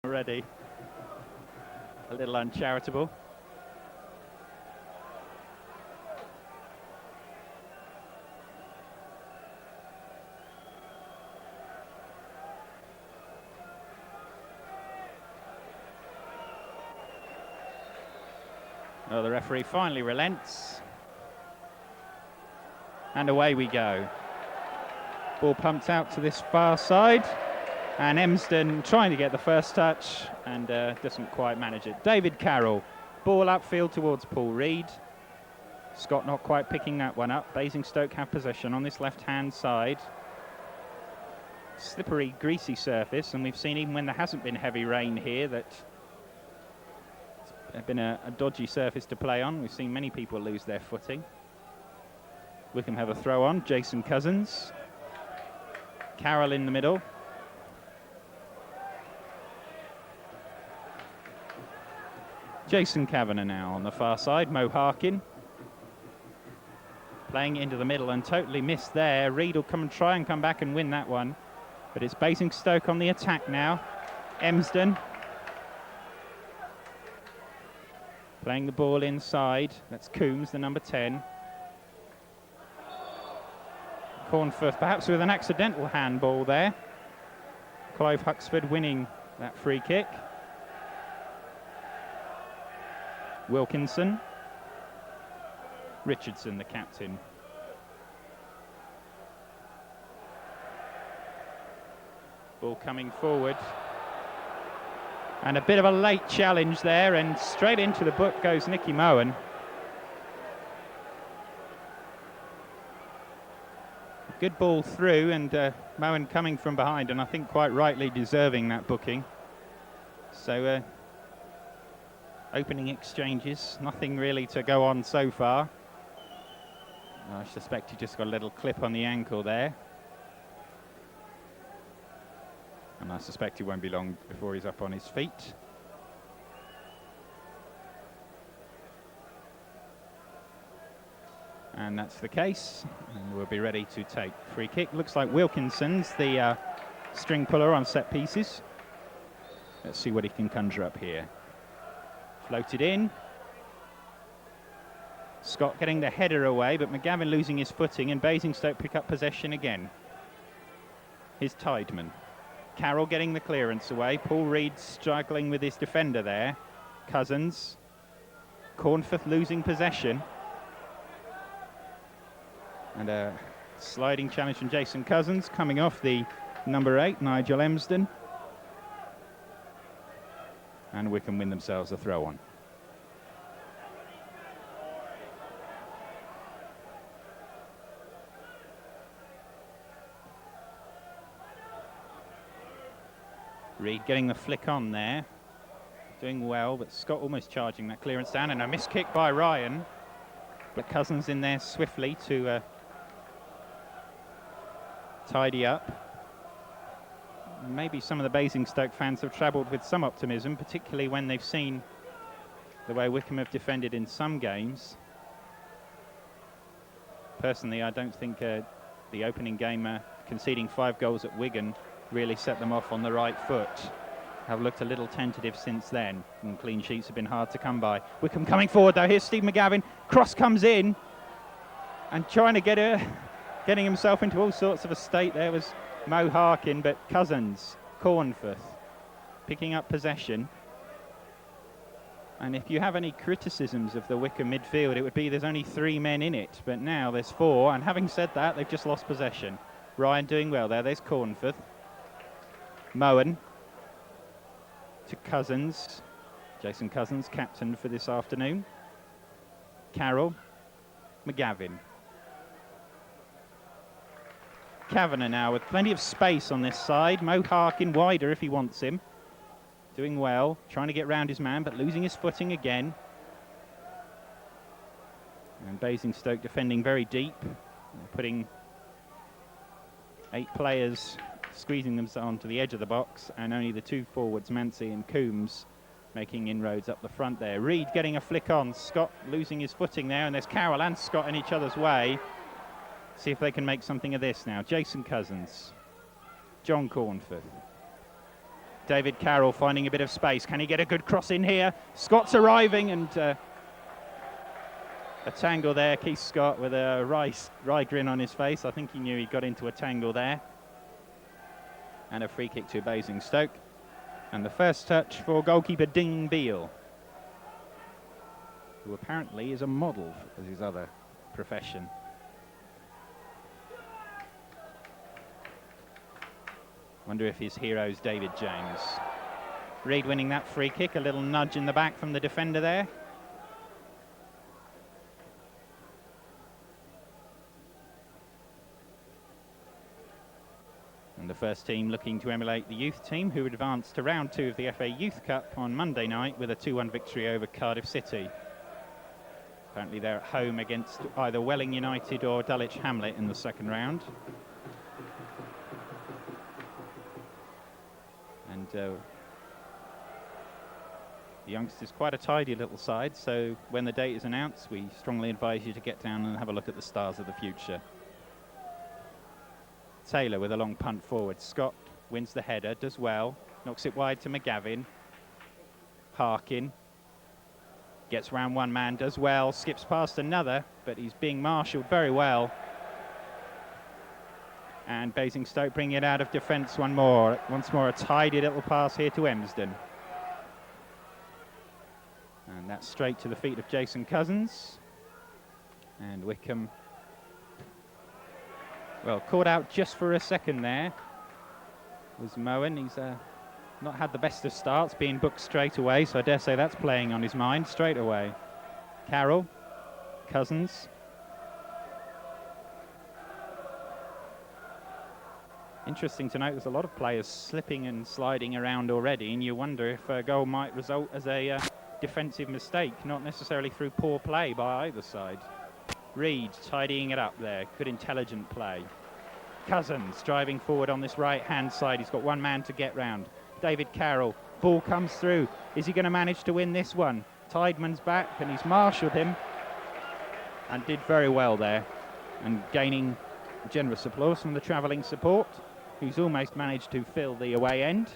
already. A little uncharitable. Well, the referee finally relents. And away we go. Ball pumped out to this far side. And Emsden trying to get the first touch and doesn't quite manage it. David Carroll, ball upfield towards Paul Reed. Scott not quite picking that one up. Basingstoke have possession on this left-hand side. Slippery, greasy surface, and we've seen even when there hasn't been heavy rain here that it's been a dodgy surface to play on. We've seen many people lose their footing. Wycombe have a throw on. Jason Cousins. Carroll in the middle. Jason Kavanagh now on the far side. Mo Harkin playing into the middle and totally missed there. Reed will try and come back and win that one. But it's Basingstoke on the attack now. Emsden playing the ball inside. That's Coombs, the number 10. Cornforth perhaps with an accidental handball there. Clive Huxford winning that free kick. Wilkinson. Richardson, the captain. Ball coming forward. And a bit of a late challenge there, and straight into the book goes Nicky Mohan. Good ball through, and Mohan coming from behind, and I think quite rightly deserving that booking. So opening exchanges, nothing really to go on so far. I suspect he just got a little clip on the ankle there. And I suspect he won't be long before he's up on his feet. And that's the case. And we'll be ready to take free kick. Looks like Wilkinson's the string puller on set pieces. Let's see what he can conjure up here. Floated in. Scott getting the header away, but McGavin losing his footing, and Basingstoke pick up possession again. Here's Tideman. Carroll getting the clearance away. Paul Reed struggling with his defender there. Cousins. Cornforth losing possession. And a sliding challenge from Jason Cousins coming off the number 8, Nigel Emsden. And Wycombe win themselves a throw on. Reed getting the flick on there. Doing well, but Scott almost charging that clearance down, and a missed kick by Ryan. But Cousins in there swiftly to tidy up. Maybe some of the Basingstoke fans have travelled with some optimism, particularly when they've seen the way Wycombe have defended in some games. Personally, I don't think the opening game conceding 5 goals at Wigan really set them off on the right foot. Have looked a little tentative since then, and clean sheets have been hard to come by. Wycombe coming forward though. Here's Steve McGavin. Cross comes in, and trying to getting himself into all sorts of a state there was Mo Harkin, but Cousins, Cornforth picking up possession. And if you have any criticisms of the Wycombe midfield, it would be there's only 3 men in it, but now there's 4, and having said that, they've just lost possession. Ryan doing well there. There's Cornforth. Mohan to Cousins. Jason Cousins, captain for this afternoon. Carroll. McGavin. Kavanagh now with plenty of space on this side. Mo Harkin wider if he wants him. Doing well, trying to get round his man, but losing his footing again. And Basingstoke defending very deep, putting 8 players squeezing themselves onto the edge of the box, and only the 2 forwards, Mancy and Coombs, making inroads up the front there. Reed getting a flick on. Scott losing his footing there, and there's Carroll and Scott in each other's way. See if they can make something of this now. Jason Cousins. John Cornforth. David Carroll finding a bit of space. Can he get a good cross in here? Scott's arriving, and a tangle there. Keith Scott with a wry grin on his face. I think he knew he got into a tangle there. And a free kick to Basingstoke. And the first touch for goalkeeper Ding Beale, who apparently is a model as his other profession. Wonder if his hero's David James. Reid winning that free kick, a little nudge in the back from the defender there. And the first team looking to emulate the youth team, who advanced to round 2 of the FA Youth Cup on Monday night with a 2-1 victory over Cardiff City. Apparently they're at home against either Welling United or Dulwich Hamlet in the second round. And the youngsters quite a tidy little side, so when the date is announced, we strongly advise you to get down and have a look at the stars of the future. Taylor with a long punt forward. Scott wins the header, does well, knocks it wide to McGavin. Harkin gets round one man, does well, skips past another, but he's being marshalled very well. And Basingstoke bring it out of defence once more a tidy little pass here to Emsden. And that's straight to the feet of Jason Cousins. And Wycombe, well, caught out just for a second there was Moen. He's not had the best of starts, being booked straight away, so I dare say that's playing on his mind straight away. Carroll, Cousins. Interesting to note there's a lot of players slipping and sliding around already, and you wonder if a goal might result as a defensive mistake, not necessarily through poor play by either side. Reid tidying it up there, good intelligent play. Cousins driving forward on this right-hand side. He's got one man to get round. David Carroll, ball comes through. Is he going to manage to win this one? Tideman's back and he's marshalled him and did very well there, and gaining generous applause from the travelling support, who's almost managed to fill the away end.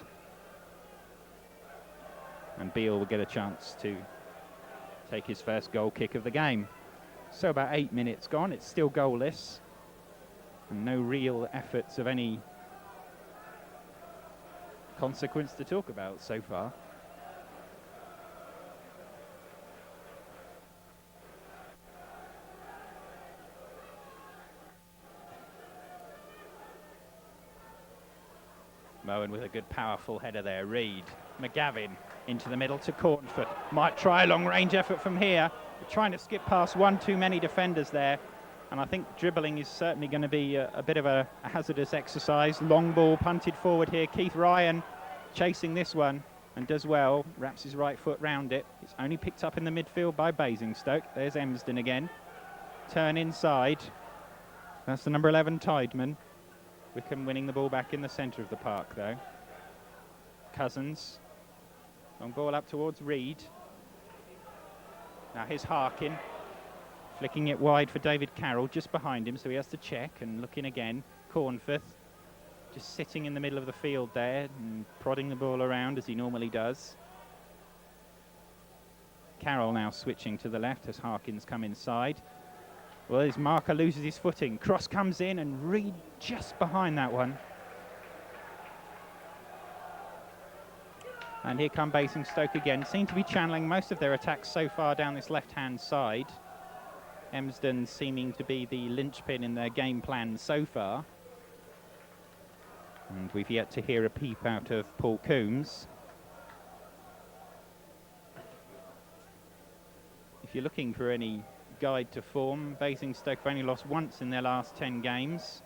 And Beale will get a chance to take his first goal kick of the game. So about 8 minutes gone, it's still goalless, and no real efforts of any consequence to talk about so far. Moen with a good powerful header there. Reid, McGavin into the middle to Cornford. Might try a long range effort from here. We're trying to skip past one too many defenders there, and I think dribbling is certainly going to be a bit of a hazardous exercise. Long ball punted forward here. Keith Ryan chasing this one and does well. Wraps his right foot round it. It's only picked up in the midfield by Basingstoke. There's Emsden again. Turn inside. That's the number 11 Tideman. Wycombe winning the ball back in the centre of the park though. Cousins. Long ball up towards Reid. Now here's Harkin. Flicking it wide for David Carroll, just behind him, so he has to check and look in again. Cornforth just sitting in the middle of the field there and prodding the ball around as he normally does. Carroll now switching to the left as Harkins come inside. Well, his marker loses his footing. Cross comes in and Reid just behind that one. And here come Basingstoke again. Seem to be channeling most of their attacks so far down this left-hand side. Emsden seeming to be the linchpin in their game plan so far. And we've yet to hear a peep out of Paul Coombs. If you're looking for any guide to form, Basingstoke have only lost once in their last 10 games.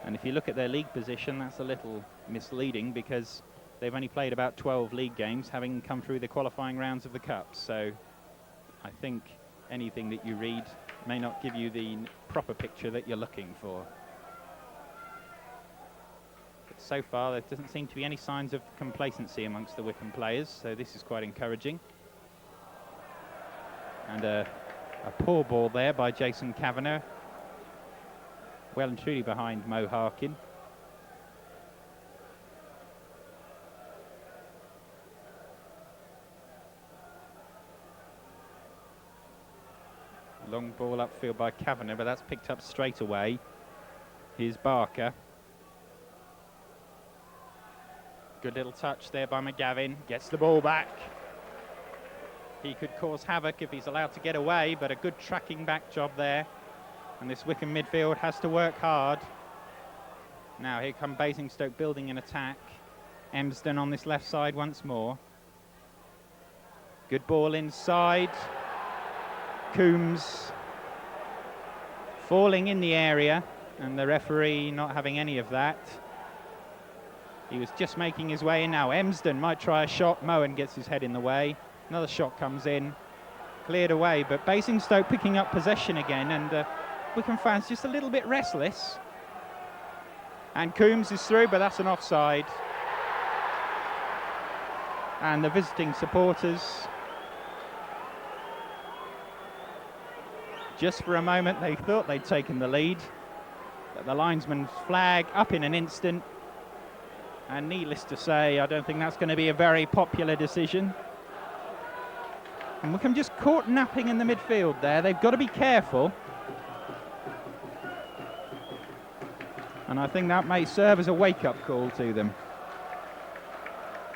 And if you look at their league position, that's a little misleading because they've only played about 12 league games, having come through the qualifying rounds of the Cup. So I think anything that you read may not give you the proper picture that you're looking for. But so far, there doesn't seem to be any signs of complacency amongst the Wycombe players, so this is quite encouraging. And a poor ball there by Jason Kavanagh. Well and truly behind Mo Harkin. Long ball upfield by Kavanagh, but that's picked up straight away. Here's Barker. Good little touch there by McGavin. Gets the ball back. He could cause havoc if he's allowed to get away, but a good tracking back job there. And this Wycombe midfield has to work hard. Now here come Basingstoke building an attack. Emsden on this left side once more. Good ball inside. Coombs falling in the area, and the referee not having any of that. He was just making his way in now. Emsden might try a shot. Moen gets his head in the way. Another shot comes in. Cleared away, but Basingstoke picking up possession again, and Wycombe fans just a little bit restless. And Coombs is through, but that's an offside. And the visiting supporters, just for a moment they thought they'd taken the lead, but the linesman's flag up in an instant, and needless to say, I don't think that's going to be a very popular decision. And Wycombe just caught napping in the midfield there. They've got to be careful, and I think that may serve as a wake-up call to them.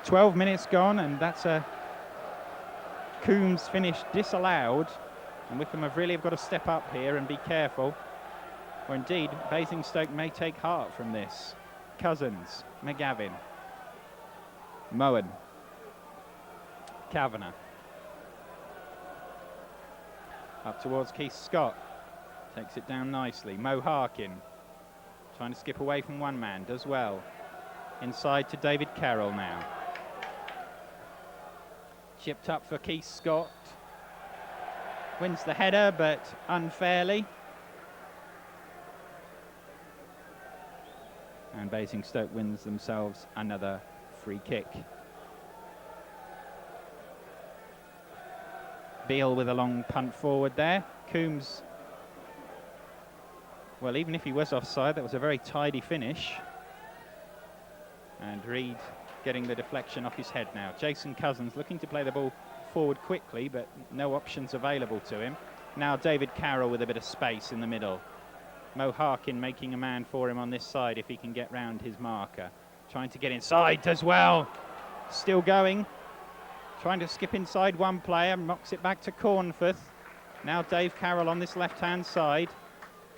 12 minutes gone, and that's a Coombs finish disallowed. And Wycombe have really got to step up here and be careful, or indeed Basingstoke may take heart from this. Cousins, McGavin, Moen, Kavanagh. Up towards Keith Scott. Takes it down nicely. Mo Harkin trying to skip away from one man, does well. Inside to David Carroll now. Chipped up for Keith Scott. Wins the header, but unfairly. And Basingstoke wins themselves another free kick. Beale with a long punt forward there. Coombs, well, even if he was offside, that was a very tidy finish. And Reid getting the deflection off his head now. Jason Cousins looking to play the ball forward quickly, but no options available to him. Now David Carroll with a bit of space in the middle. Mo Harkin making a man for him on this side if he can get round his marker. Trying to get inside, does well. Still going. Trying to skip inside one player, knocks it back to Cornforth. Now Dave Carroll on this left-hand side.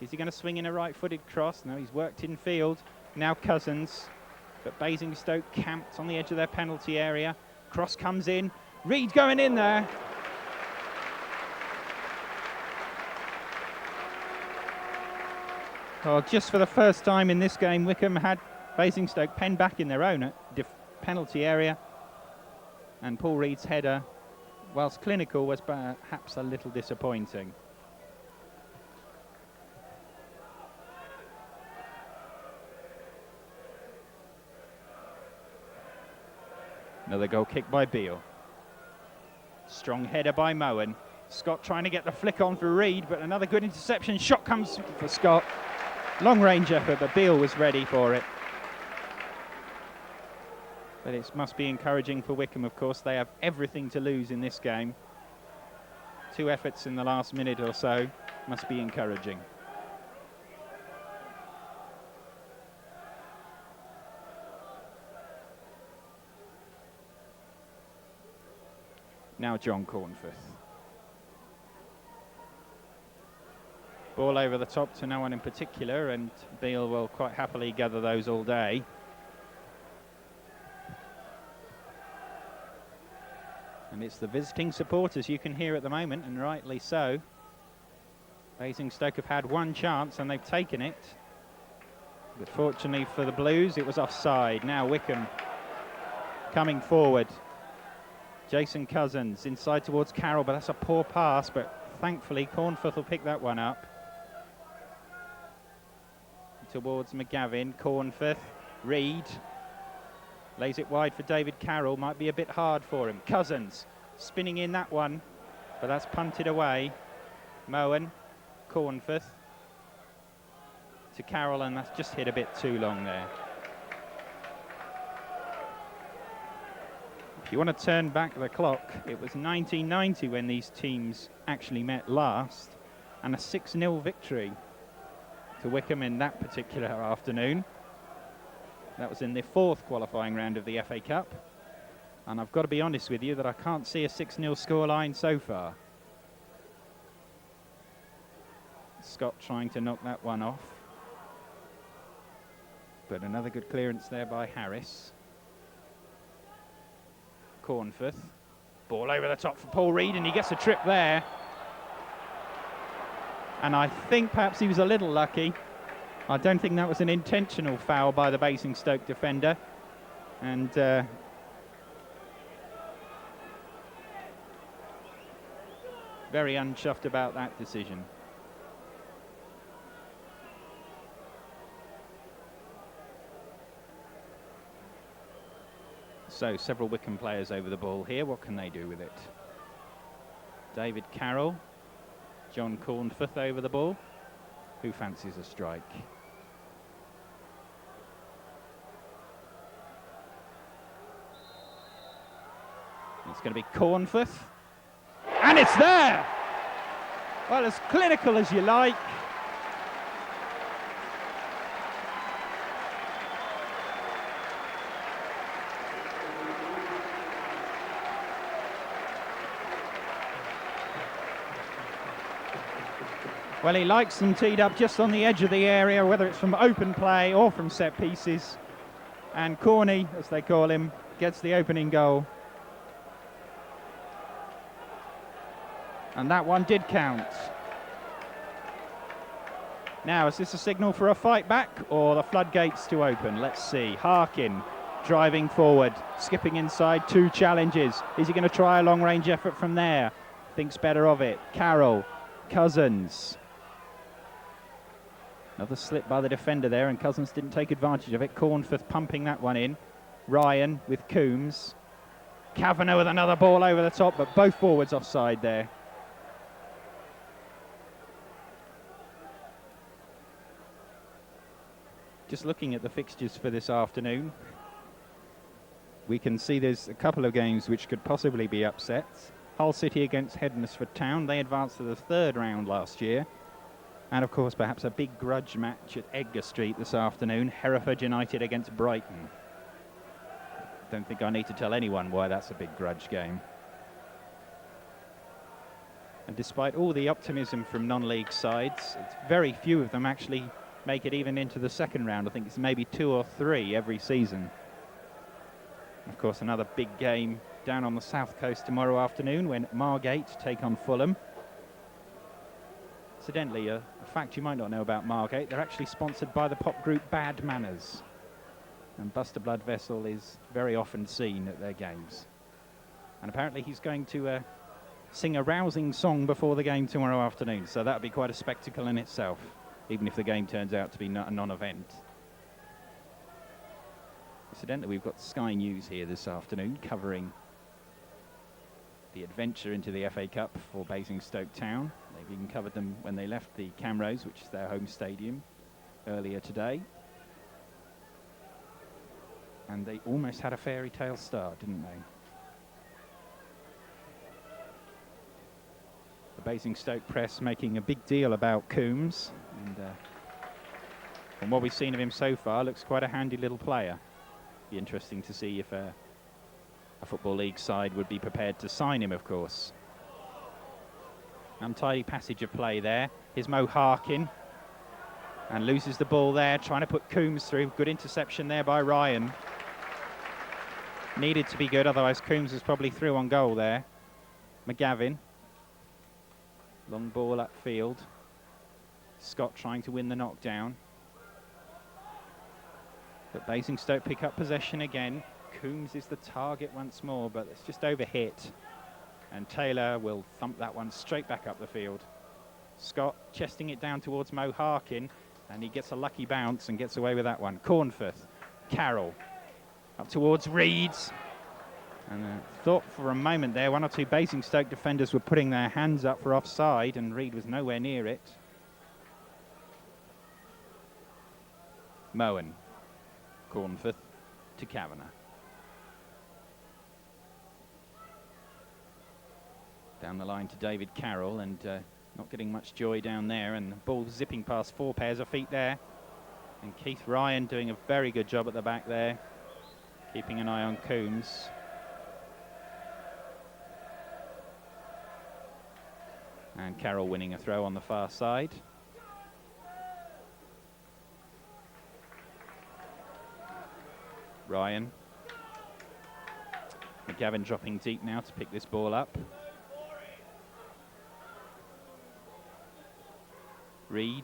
Is he going to swing in a right-footed cross? No, he's worked in field. Now Cousins. But Basingstoke camped on the edge of their penalty area. Cross comes in. Reid going in there. Well, just for the first time in this game, Wycombe had Basingstoke penned back in their own penalty area. And Paul Reid's header, whilst clinical, was perhaps a little disappointing. Another goal kick by Beale. Strong header by Moen. Scott trying to get the flick on for Reid, but another good interception. Shot comes for Scott. Long range effort, but Beale was ready for it. But it must be encouraging for Wycombe, of course. They have everything to lose in this game. 2 efforts in the last minute or so must be encouraging. Now John Cornforth. Ball over the top to no one in particular, and Beale will quite happily gather those all day. And it's the visiting supporters you can hear at the moment, and rightly so. Basingstoke have had one chance and they've taken it. But fortunately for the Blues, it was offside. Now Wycombe coming forward. Jason Cousins inside towards Carroll, but that's a poor pass, but thankfully Cornforth will pick that one up. Towards McGavin, Cornforth, Reid. Lays it wide for David Carroll, might be a bit hard for him. Cousins spinning in that one, but that's punted away. Moen, Cornforth to Carroll, and that's just hit a bit too long there. If you want to turn back the clock, it was 1990 when these teams actually met last. and a 6-0 victory to Wycombe in that particular afternoon. That was in the 4th qualifying round of the FA Cup. And I've got to be honest with you that I can't see a 6-0 scoreline so far. Scott trying to knock that one off. But another good clearance there by Harris. Cornforth. Ball over the top for Paul Reed, and he gets a trip there. And I think perhaps he was a little lucky. I don't think that was an intentional foul by the Basingstoke defender. And very unchuffed about that decision. So several Wycombe players over the ball here. What can they do with it? David Carroll, John Cornforth over the ball. Who fancies a strike? It's going to be Cornforth. And it's there! Well, as clinical as you like. Well, he likes them teed up just on the edge of the area, whether it's from open play or from set pieces. And Corny, as they call him, gets the opening goal. And that one did count. Now, is this a signal for a fight back or the floodgates to open? Let's see. Harkin driving forward, skipping inside, 2 challenges. Is he going to try a long-range effort from there? Thinks better of it. Carroll, Cousins. Another slip by the defender there, and Cousins didn't take advantage of it. Cornforth pumping that one in. Ryan with Coombs. Kavanagh with another ball over the top, but both forwards offside there. Just looking at the fixtures for this afternoon, we can see there's a couple of games which could possibly be upsets. Hull City against Hednesford Town. They advanced to the 3rd round last year. And of course, perhaps a big grudge match at Edgar Street this afternoon. Hereford United against Brighton. Don't think I need to tell anyone why that's a big grudge game. And despite all the optimism from non-league sides, it's very few of them actually make it even into the 2nd round. I think it's maybe 2 or 3 every season. Of course, another big game down on the south coast tomorrow afternoon when Margate take on Fulham. Incidentally, a fact you might not know about Margate, they're actually sponsored by the pop group Bad Manners. And Buster Bloodvessel is very often seen at their games. And apparently he's going to sing a rousing song before the game tomorrow afternoon. So that'll be quite a spectacle in itself, even if the game turns out to be a non-event. Incidentally, we've got Sky News here this afternoon covering the adventure into the FA Cup for Basingstoke Town. They've even covered them when they left the Camrose, which is their home stadium, earlier today. And they almost had a fairy tale start, didn't they? The Basingstoke press making a big deal about Coombs. And from what we've seen of him so far, looks quite a handy little player. Be interesting to see if a Football League side would be prepared to sign him, of course. Untidy passage of play there. Here's Mo Harkin. And loses the ball there, trying to put Coombs through. Good interception there by Ryan. Needed to be good, otherwise Coombs was probably through on goal there. McGavin. Long ball upfield. Scott trying to win the knockdown. But Basingstoke pick up possession again. Coombs is the target once more, but it's just overhit. And Taylor will thump that one straight back up the field. Scott chesting it down towards Mo Harkin, and he gets a lucky bounce and gets away with that one. Cornforth, Carroll, up towards Reeds. And I thought for a moment there, 1 or 2 Basingstoke defenders were putting their hands up for offside, and Reed was nowhere near it. Moen, Cornforth to Kavanagh. Down the line to David Carroll, and Not getting much joy down there, and the ball zipping past 4 pairs of feet there. And Keith Ryan doing a very good job at the back there, keeping an eye on Coombs. And Carroll winning a throw on the far side. Ryan. McGavin dropping deep now to pick this ball up. Reed.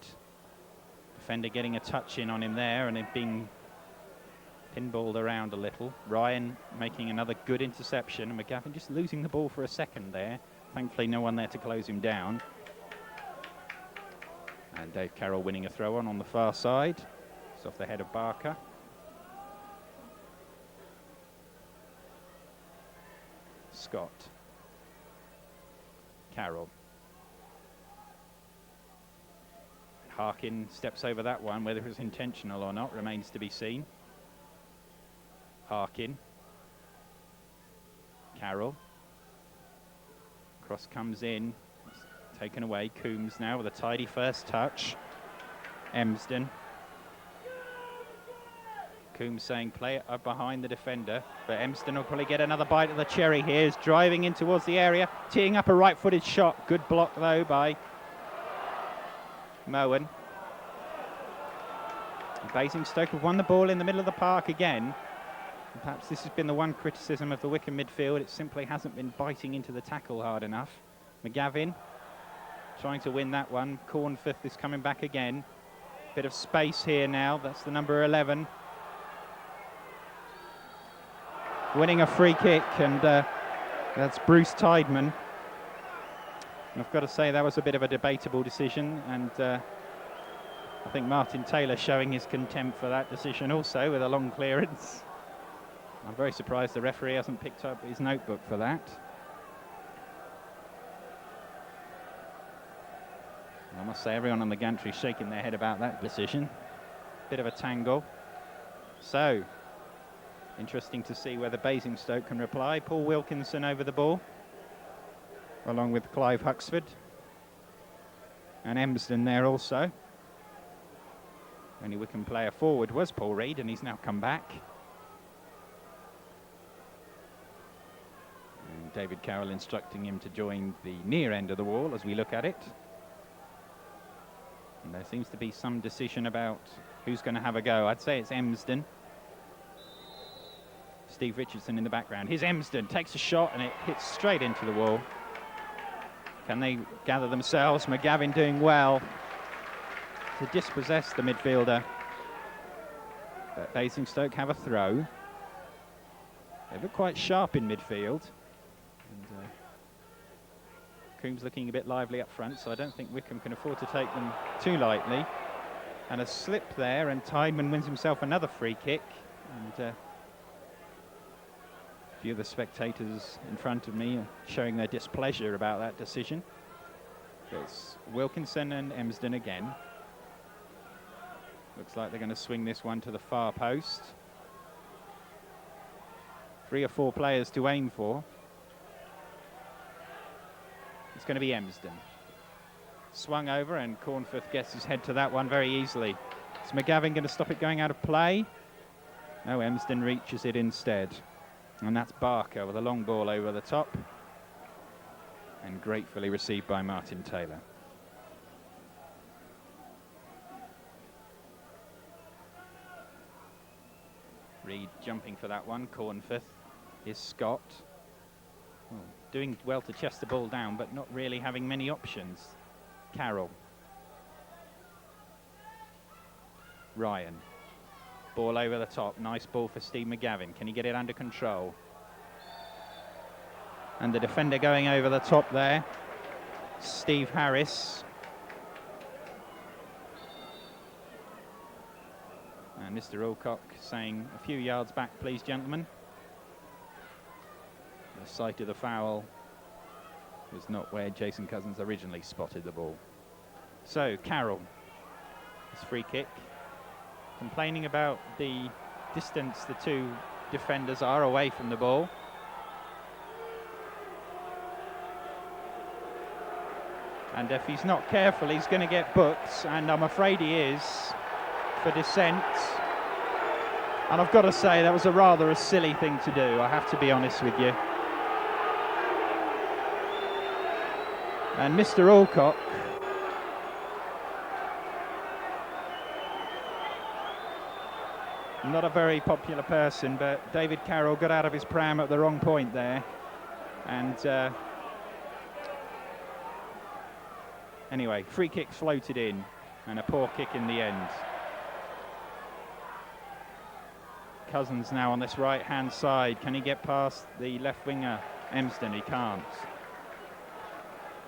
Defender getting a touch in on him there and it being pinballed around a little. Ryan making another good interception, and McGavin just losing the ball for a second there. Thankfully no one there to close him down. And Dave Carroll winning a throw on the far side. It's off the head of Barker. Scott. Carroll. Harkin steps over that one. Whether it was intentional or not remains to be seen. Harkin. Carroll. Cross comes in. It's taken away. Coombs now with a tidy first touch. Emsden. Coombs saying play it up behind the defender, but Emsden will probably get another bite of the cherry here. He's driving in towards the area, teeing up a right-footed shot. Good block though by Moen. Basingstoke have won the ball in the middle of the park again. And perhaps this has been the one criticism of the Wycombe midfield. It simply hasn't been biting into the tackle hard enough. McGavin trying to win that one. Cornforth is coming back again. Bit of space here now. That's the number 11. Winning a free kick, and that's Bruce Tideman. And I've got to say that was a bit of a debatable decision, and I think Martin Taylor showing his contempt for that decision also with a long clearance. I'm very surprised the referee hasn't picked up his notebook for that. I must say everyone on the gantry is shaking their head about that decision. Bit of a tangle. So, interesting to see whether Basingstoke can reply. Paul Wilkinson over the ball, along with Clive Huxford. And Emsden there also. Only Wycombe player forward was Paul Reed, and he's now come back. And David Carroll instructing him to join the near end of the wall as we look at it. And there seems to be some decision about who's going to have a go. I'd say it's Emsden. Steve Richardson in the background. Here's Emsden, takes a shot and it hits straight into the wall. Can they gather themselves? McGavin doing well to dispossess the midfielder. But Basingstoke have a throw. They look quite sharp in midfield. And Coombs looking a bit lively up front, so I don't think Wycombe can afford to take them too lightly. And a slip there, and Tideman wins himself another free kick. And a few of the spectators in front of me are showing their displeasure about that decision. It's Wilkinson and Emsden again. Looks like they're going to swing this one to the far post. 3 or 4 players to aim for. It's going to be Emsden. Swung over, and Cornforth gets his head to that one very easily. Is McGavin going to stop it going out of play? No, Emsden reaches it instead. And that's Barker with a long ball over the top. And gratefully received by Martin Taylor. Reed jumping for that one. Cornforth is Scott. Well, doing well to chest the ball down, but not really having many options. Carroll. Ryan. Ball over the top. Nice ball for Steve McGavin. Can he get it under control? And the defender going over the top there. Steve Harris. And Mr. Alcock saying a few yards back, please, gentlemen. The site of the foul was not where Jason Cousins originally spotted the ball. So, Carroll, his free kick. Complaining about the distance the 2 defenders are away from the ball. And if he's not careful, he's going to get booked, and I'm afraid he is, for dissent. And I've got to say, that was rather a silly thing to do, I have to be honest with you. And Mr. Alcock, not a very popular person, but David Carroll got out of his pram at the wrong point there. And anyway, free kick floated in, and a poor kick in the end. Cousins now on this right-hand side. Can he get past the left winger, Emsden? He can't.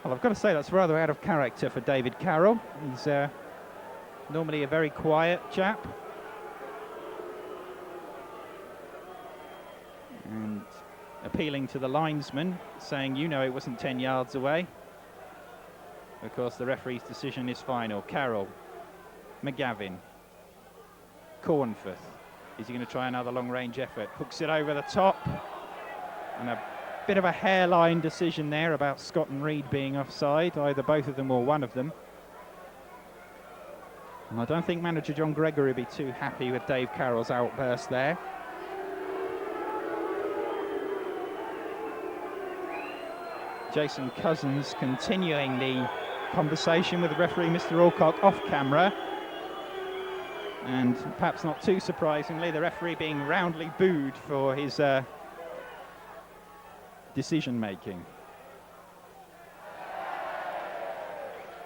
Well, I've got to say, that's rather out of character for David Carroll. He's normally a very quiet chap. And appealing to the linesman, saying, you know, it wasn't 10 yards away. Of course, the referee's decision is final. Carroll, McGavin, Cornforth. Is he going to try another long-range effort? Hooks it over the top. And a bit of a hairline decision there about Scott and Reed being offside, either both of them or one of them. And I don't think manager John Gregory would be too happy with Dave Carroll's outburst there. Jason Cousins continuing the conversation with the referee, Mr. Alcock, off camera. And perhaps not too surprisingly, the referee being roundly booed for his decision-making.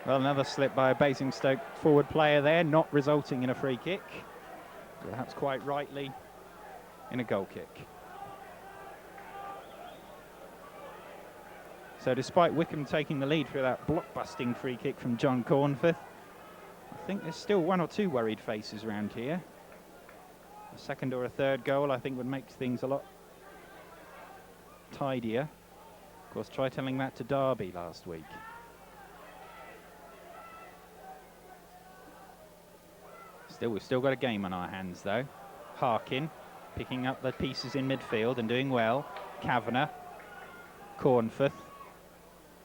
Well, another slip by a Basingstoke forward player there, not resulting in a free kick. Perhaps quite rightly in a goal kick. So despite Wycombe taking the lead through that blockbusting free kick from John Cornforth, I think there's still one or two worried faces around here. A second or a third goal, I think, would make things a lot tidier. Of course, try telling that to Derby last week. We've still got a game on our hands, though. Harkin picking up the pieces in midfield and doing well. Kavanagh, Cornforth.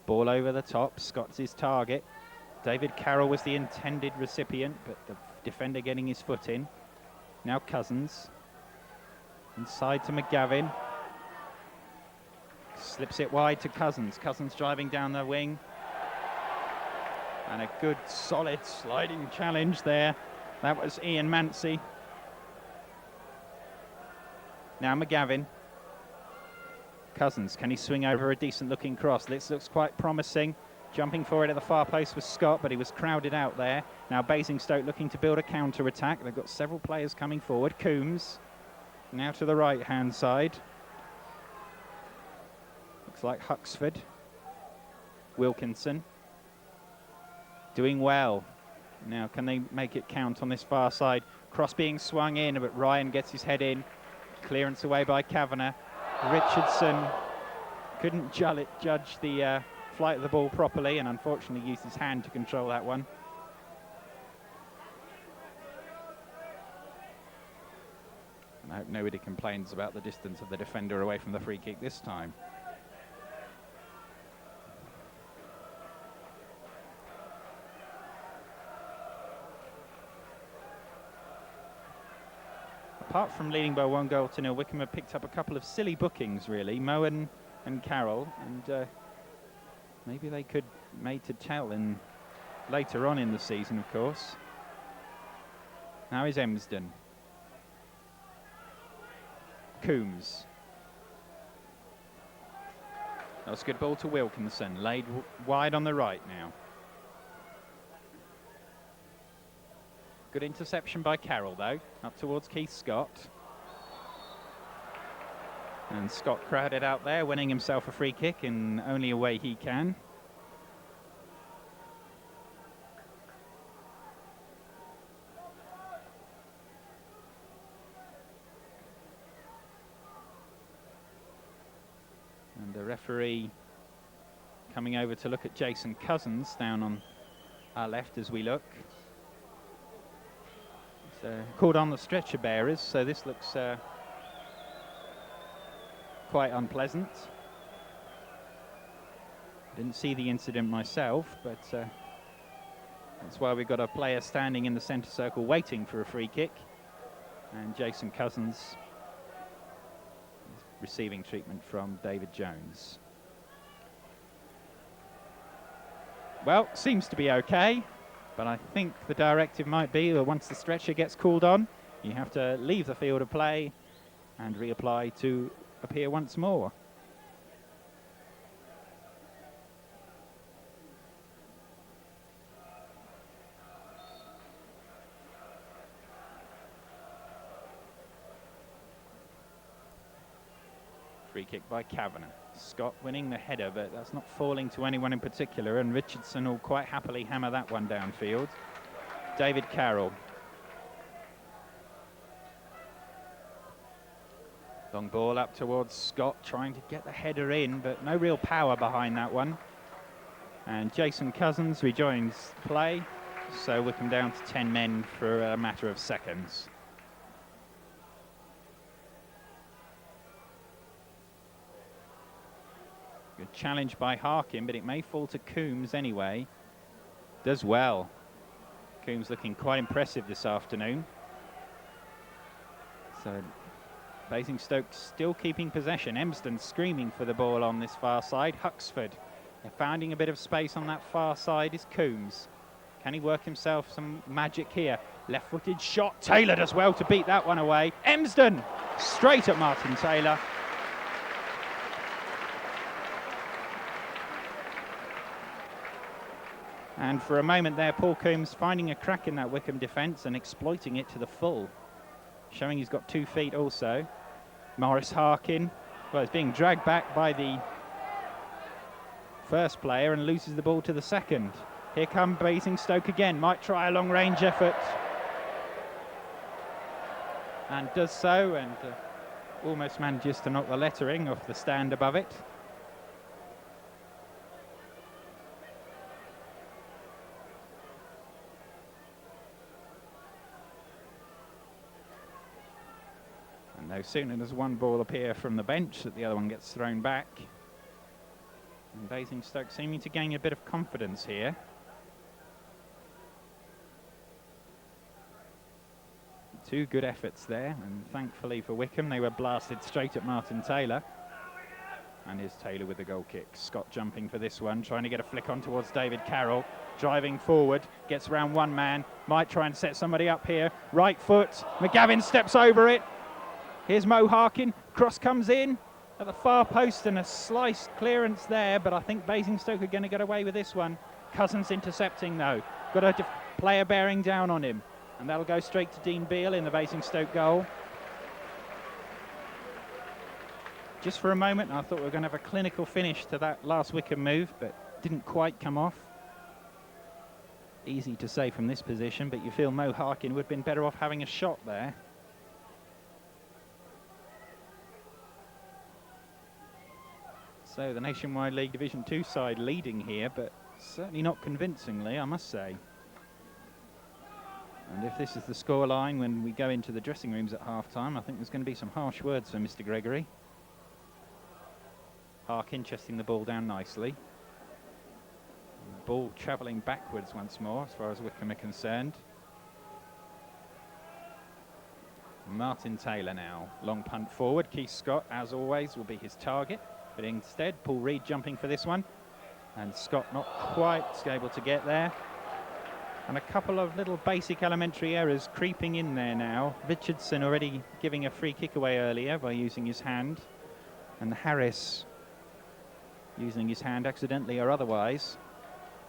Ball over the top, Scott's his target. David Carroll was the intended recipient, but the defender getting his foot in. Now Cousins. Inside to McGavin. Slips it wide to Cousins. Cousins driving down the wing. And a good, solid sliding challenge there. That was Ian Mancy. Now McGavin. Cousins, can he swing over a decent-looking cross? This looks quite promising. Jumping forward at the far post was Scott, but he was crowded out there. Now Basingstoke looking to build a counter-attack. They've got several players coming forward. Coombs, now to the right-hand side. Looks like Huxford. Wilkinson. Doing well. Now, can they make it count on this far side? Cross being swung in, but Ryan gets his head in. Clearance away by Kavanagh. Richardson couldn't judge the flight of the ball properly, and unfortunately used his hand to control that one. And I hope nobody complains about the distance of the defender away from the free kick this time. Apart from leading by 1-0, Wycombe have picked up a couple of silly bookings, really. Moen and Carroll, and maybe they could made to tell in later on in the season, of course. Now is Emsden. Coombs. That was a good ball to Wilkinson, laid wide on the right now. Good interception by Carroll, though, up towards Keith Scott. And Scott crowded out there, winning himself a free kick in only a way he can. And the referee coming over to look at Jason Cousins down on our left as we look. Called on the stretcher bearers, so this looks quite unpleasant. Didn't see the incident myself, but that's why we've got a player standing in the centre circle waiting for a free kick. And Jason Cousins is receiving treatment from David Jones. Well, seems to be okay, but I think the directive might be that once the stretcher gets called on, you have to leave the field of play and reapply to appear once more. Free kick by Kavanagh. Scott winning the header, but that's not falling to anyone in particular, and Richardson will quite happily hammer that one downfield. David Carroll. Long ball up towards Scott, trying to get the header in, but no real power behind that one. And Jason Cousins rejoins play, so Wycombe down to 10 men for a matter of seconds. Good challenge by Harkin, but it may fall to Coombs anyway. Does well. Coombs looking quite impressive this afternoon. So Basingstoke still keeping possession. Emsden screaming for the ball on this far side. Huxford finding a bit of space on that far side is Coombs. Can he work himself some magic here? Left-footed shot. Taylor does well to beat that one away. Emsden straight at Martin Taylor. And for a moment there, Paul Coombs finding a crack in that Wycombe defence and exploiting it to the full. Showing he's got 2 feet also. Maurice Harkin, well, is being dragged back by the first player and loses the ball to the second. Here come Basingstoke again, might try a long-range effort. And does so, and almost manages to knock the lettering off the stand above it. No sooner does one ball appear from the bench that the other one gets thrown back. And Basingstoke seeming to gain a bit of confidence here. Two good efforts there, and thankfully for Wycombe, they were blasted straight at Martin Taylor. And here's Taylor with the goal kick. Scott jumping for this one, trying to get a flick on towards David Carroll. Driving forward, gets around one man, might try and set somebody up here. Right foot, McGavin steps over it. Here's Mo Harkin, cross comes in at the far post and a sliced clearance there, but I think Basingstoke are going to get away with this one. Cousins intercepting though, got a player bearing down on him, and that'll go straight to Dean Beale in the Basingstoke goal. Just for a moment I thought we were going to have a clinical finish to that last Wycombe move, but didn't quite come off. Easy to say from this position, but you feel Mo Harkin would have been better off having a shot there. So the Nationwide League Division 2 side leading here, but certainly not convincingly, I must say. And if this is the scoreline when we go into the dressing rooms at half-time, I think there's going to be some harsh words for Mr. Gregory. Harkin chesting the ball down nicely. The ball travelling backwards once more as far as Wycombe are concerned. Martin Taylor now. Long punt forward. Keith Scott, as always, will be his target. But instead, Paul Reed jumping for this one. And Scott not quite able to get there. And a couple of little basic elementary errors creeping in there now. Richardson already giving a free kick away earlier by using his hand. And Harris using his hand accidentally or otherwise.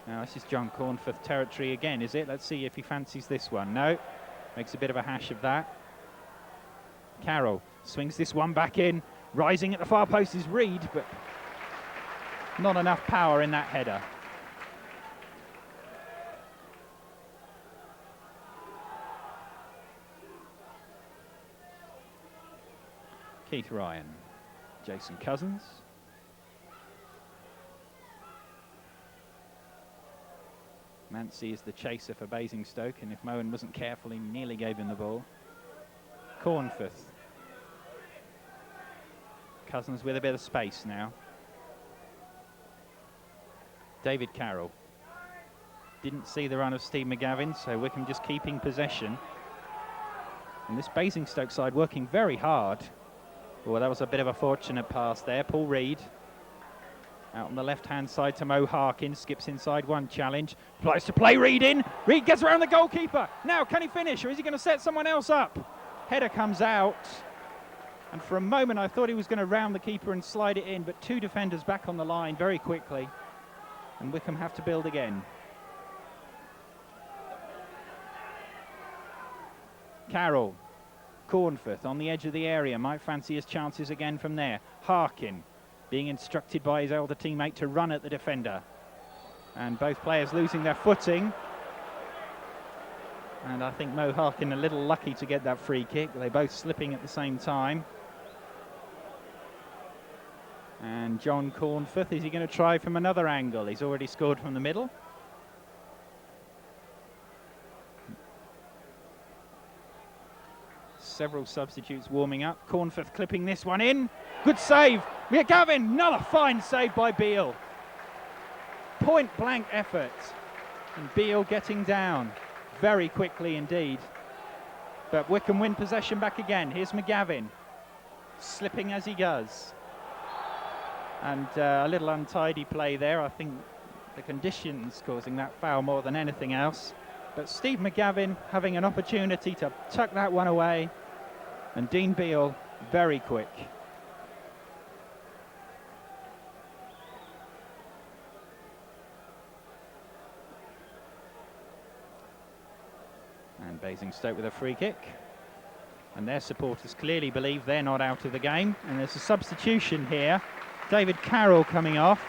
Now this is John Cornforth territory again, is it? Let's see if he fancies this one. No, makes a bit of a hash of that. Carroll swings this one back in. Rising at the far post is Reed, but not enough power in that header. Keith Ryan, Jason Cousins. Mancy is the chaser for Basingstoke, and if Moen wasn't careful, he nearly gave him the ball. Cornforth. Cousins with a bit of space now. David Carroll. Didn't see the run of Steve McGavin, so Wycombe just keeping possession. And this Basingstoke side working very hard. Well, that was a bit of a fortunate pass there. Paul Reed out on the left-hand side to Mo Harkin. Skips inside one challenge. Tries to play Reed in. Reed gets around the goalkeeper. Now, can he finish, or is he going to set someone else up? Header comes out. And for a moment, I thought he was going to round the keeper and slide it in, but two defenders back on the line very quickly. And Wycombe have to build again. Carroll. Cornforth on the edge of the area. Might fancy his chances again from there. Harkin being instructed by his elder teammate to run at the defender. And both players losing their footing. And I think Mo Harkin a little lucky to get that free kick. They're both slipping at the same time. And John Cornforth, is he going to try from another angle? He's already scored from the middle. Several substitutes warming up. Cornforth clipping this one in. Good save. McGavin, another fine save by Beale. Point blank effort. And Beale getting down very quickly indeed. But Wycombe win possession back again. Here's McGavin, slipping as he goes. And a little untidy play there. I think the conditions causing that foul more than anything else. But Steve McGavin having an opportunity to tuck that one away. And Dean Beale very quick. And Basingstoke with a free kick. And their supporters clearly believe they're not out of the game. And there's a substitution here. David Carroll coming off.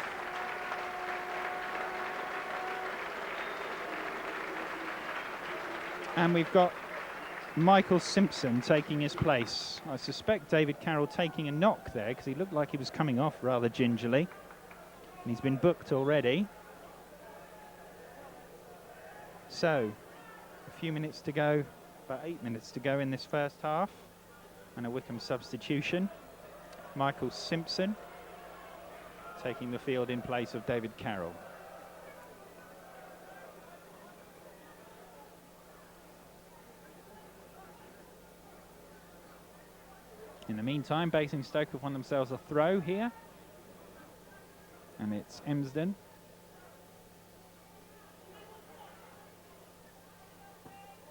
And we've got Michael Simpson taking his place. I suspect David Carroll taking a knock there because he looked like he was coming off rather gingerly. And he's been booked already. So, a few minutes to go, about 8 minutes to go in this first half. And a Wycombe substitution. Michael Simpson taking the field in place of David Carroll. In the meantime, Basingstoke have won themselves a throw here. And it's Emsden.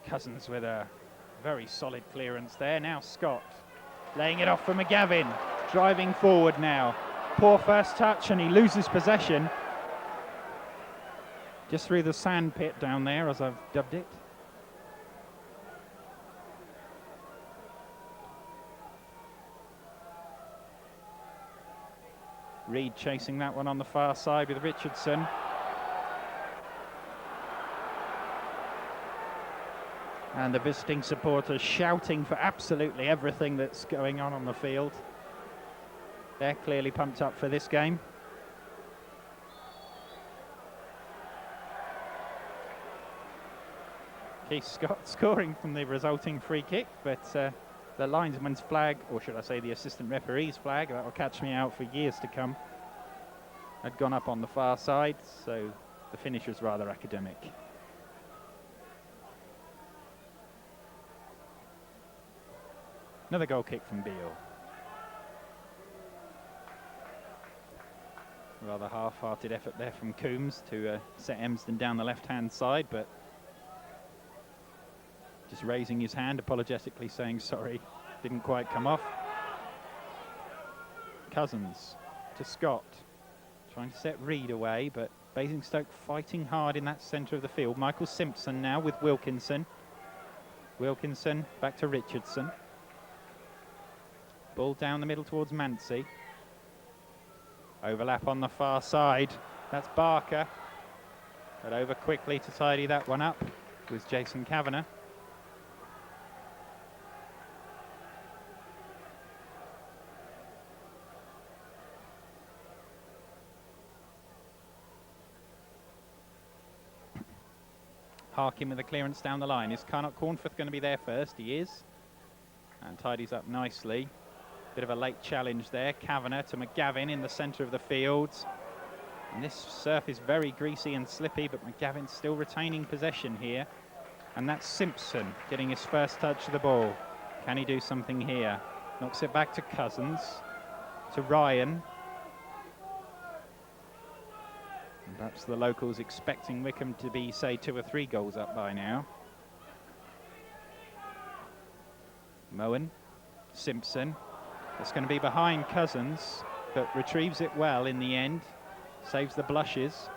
Cousins with a very solid clearance there. Now Scott laying it off for McGavin. Driving forward now. Poor first touch and he loses possession. Just through the sand pit down there, as I've dubbed it. Reed chasing that one on the far side with Richardson. And the visiting supporters shouting for absolutely everything that's going on the field. They're clearly pumped up for this game. Keith Scott scoring from the resulting free kick, but the linesman's flag, or should I say the assistant referee's flag, that will catch me out for years to come, had gone up on the far side, so the finish was rather academic. Another goal kick from Beale. Rather half-hearted effort there from Coombs to set Emsden down the left-hand side, but just raising his hand, apologetically saying sorry, didn't quite come off. Cousins to Scott, trying to set Reed away, but Basingstoke fighting hard in that centre of the field. Michael Simpson now with Wilkinson. Wilkinson back to Richardson. Ball down the middle towards Mancy. Overlap on the far side. That's Barker. But over quickly to tidy that one up was Jason Kavanagh. Harkin with a clearance down the line. Is Cornforth going to be there first? He is. And tidies up nicely. Bit of a late challenge there. Kavanagh to McGavin in the centre of the field. And this surf is very greasy and slippy, but McGavin's still retaining possession here. And that's Simpson getting his first touch of the ball. Can he do something here? Knocks it back to Cousins, to Ryan. And perhaps the locals expecting Wycombe to be, say, 2 or 3 goals up by now. Moen, Simpson. It's going to be behind Cousins, but retrieves it well in the end. Saves the blushes.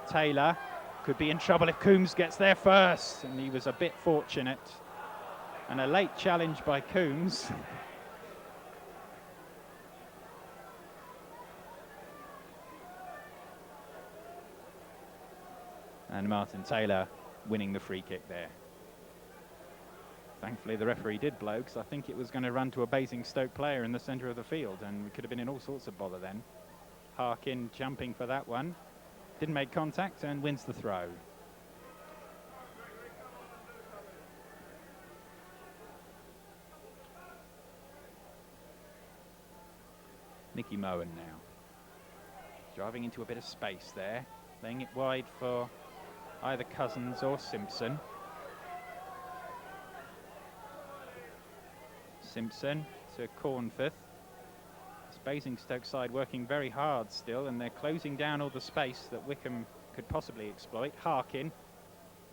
Taylor could be in trouble if Coombs gets there first, and he was a bit fortunate. And a late challenge by Coombs. And Martin Taylor winning the free kick there. Thankfully the referee did blow, because I think it was going to run to a Basingstoke player in the centre of the field, and we could have been in all sorts of bother then. Harkin jumping for that one. Didn't make contact and wins the throw. Nicky Moen now. Driving into a bit of space there. Laying it wide for either Cousins or Simpson. Simpson to Cornforth. This Basingstoke side working very hard still, and they're closing down all the space that Wycombe could possibly exploit. Harkin,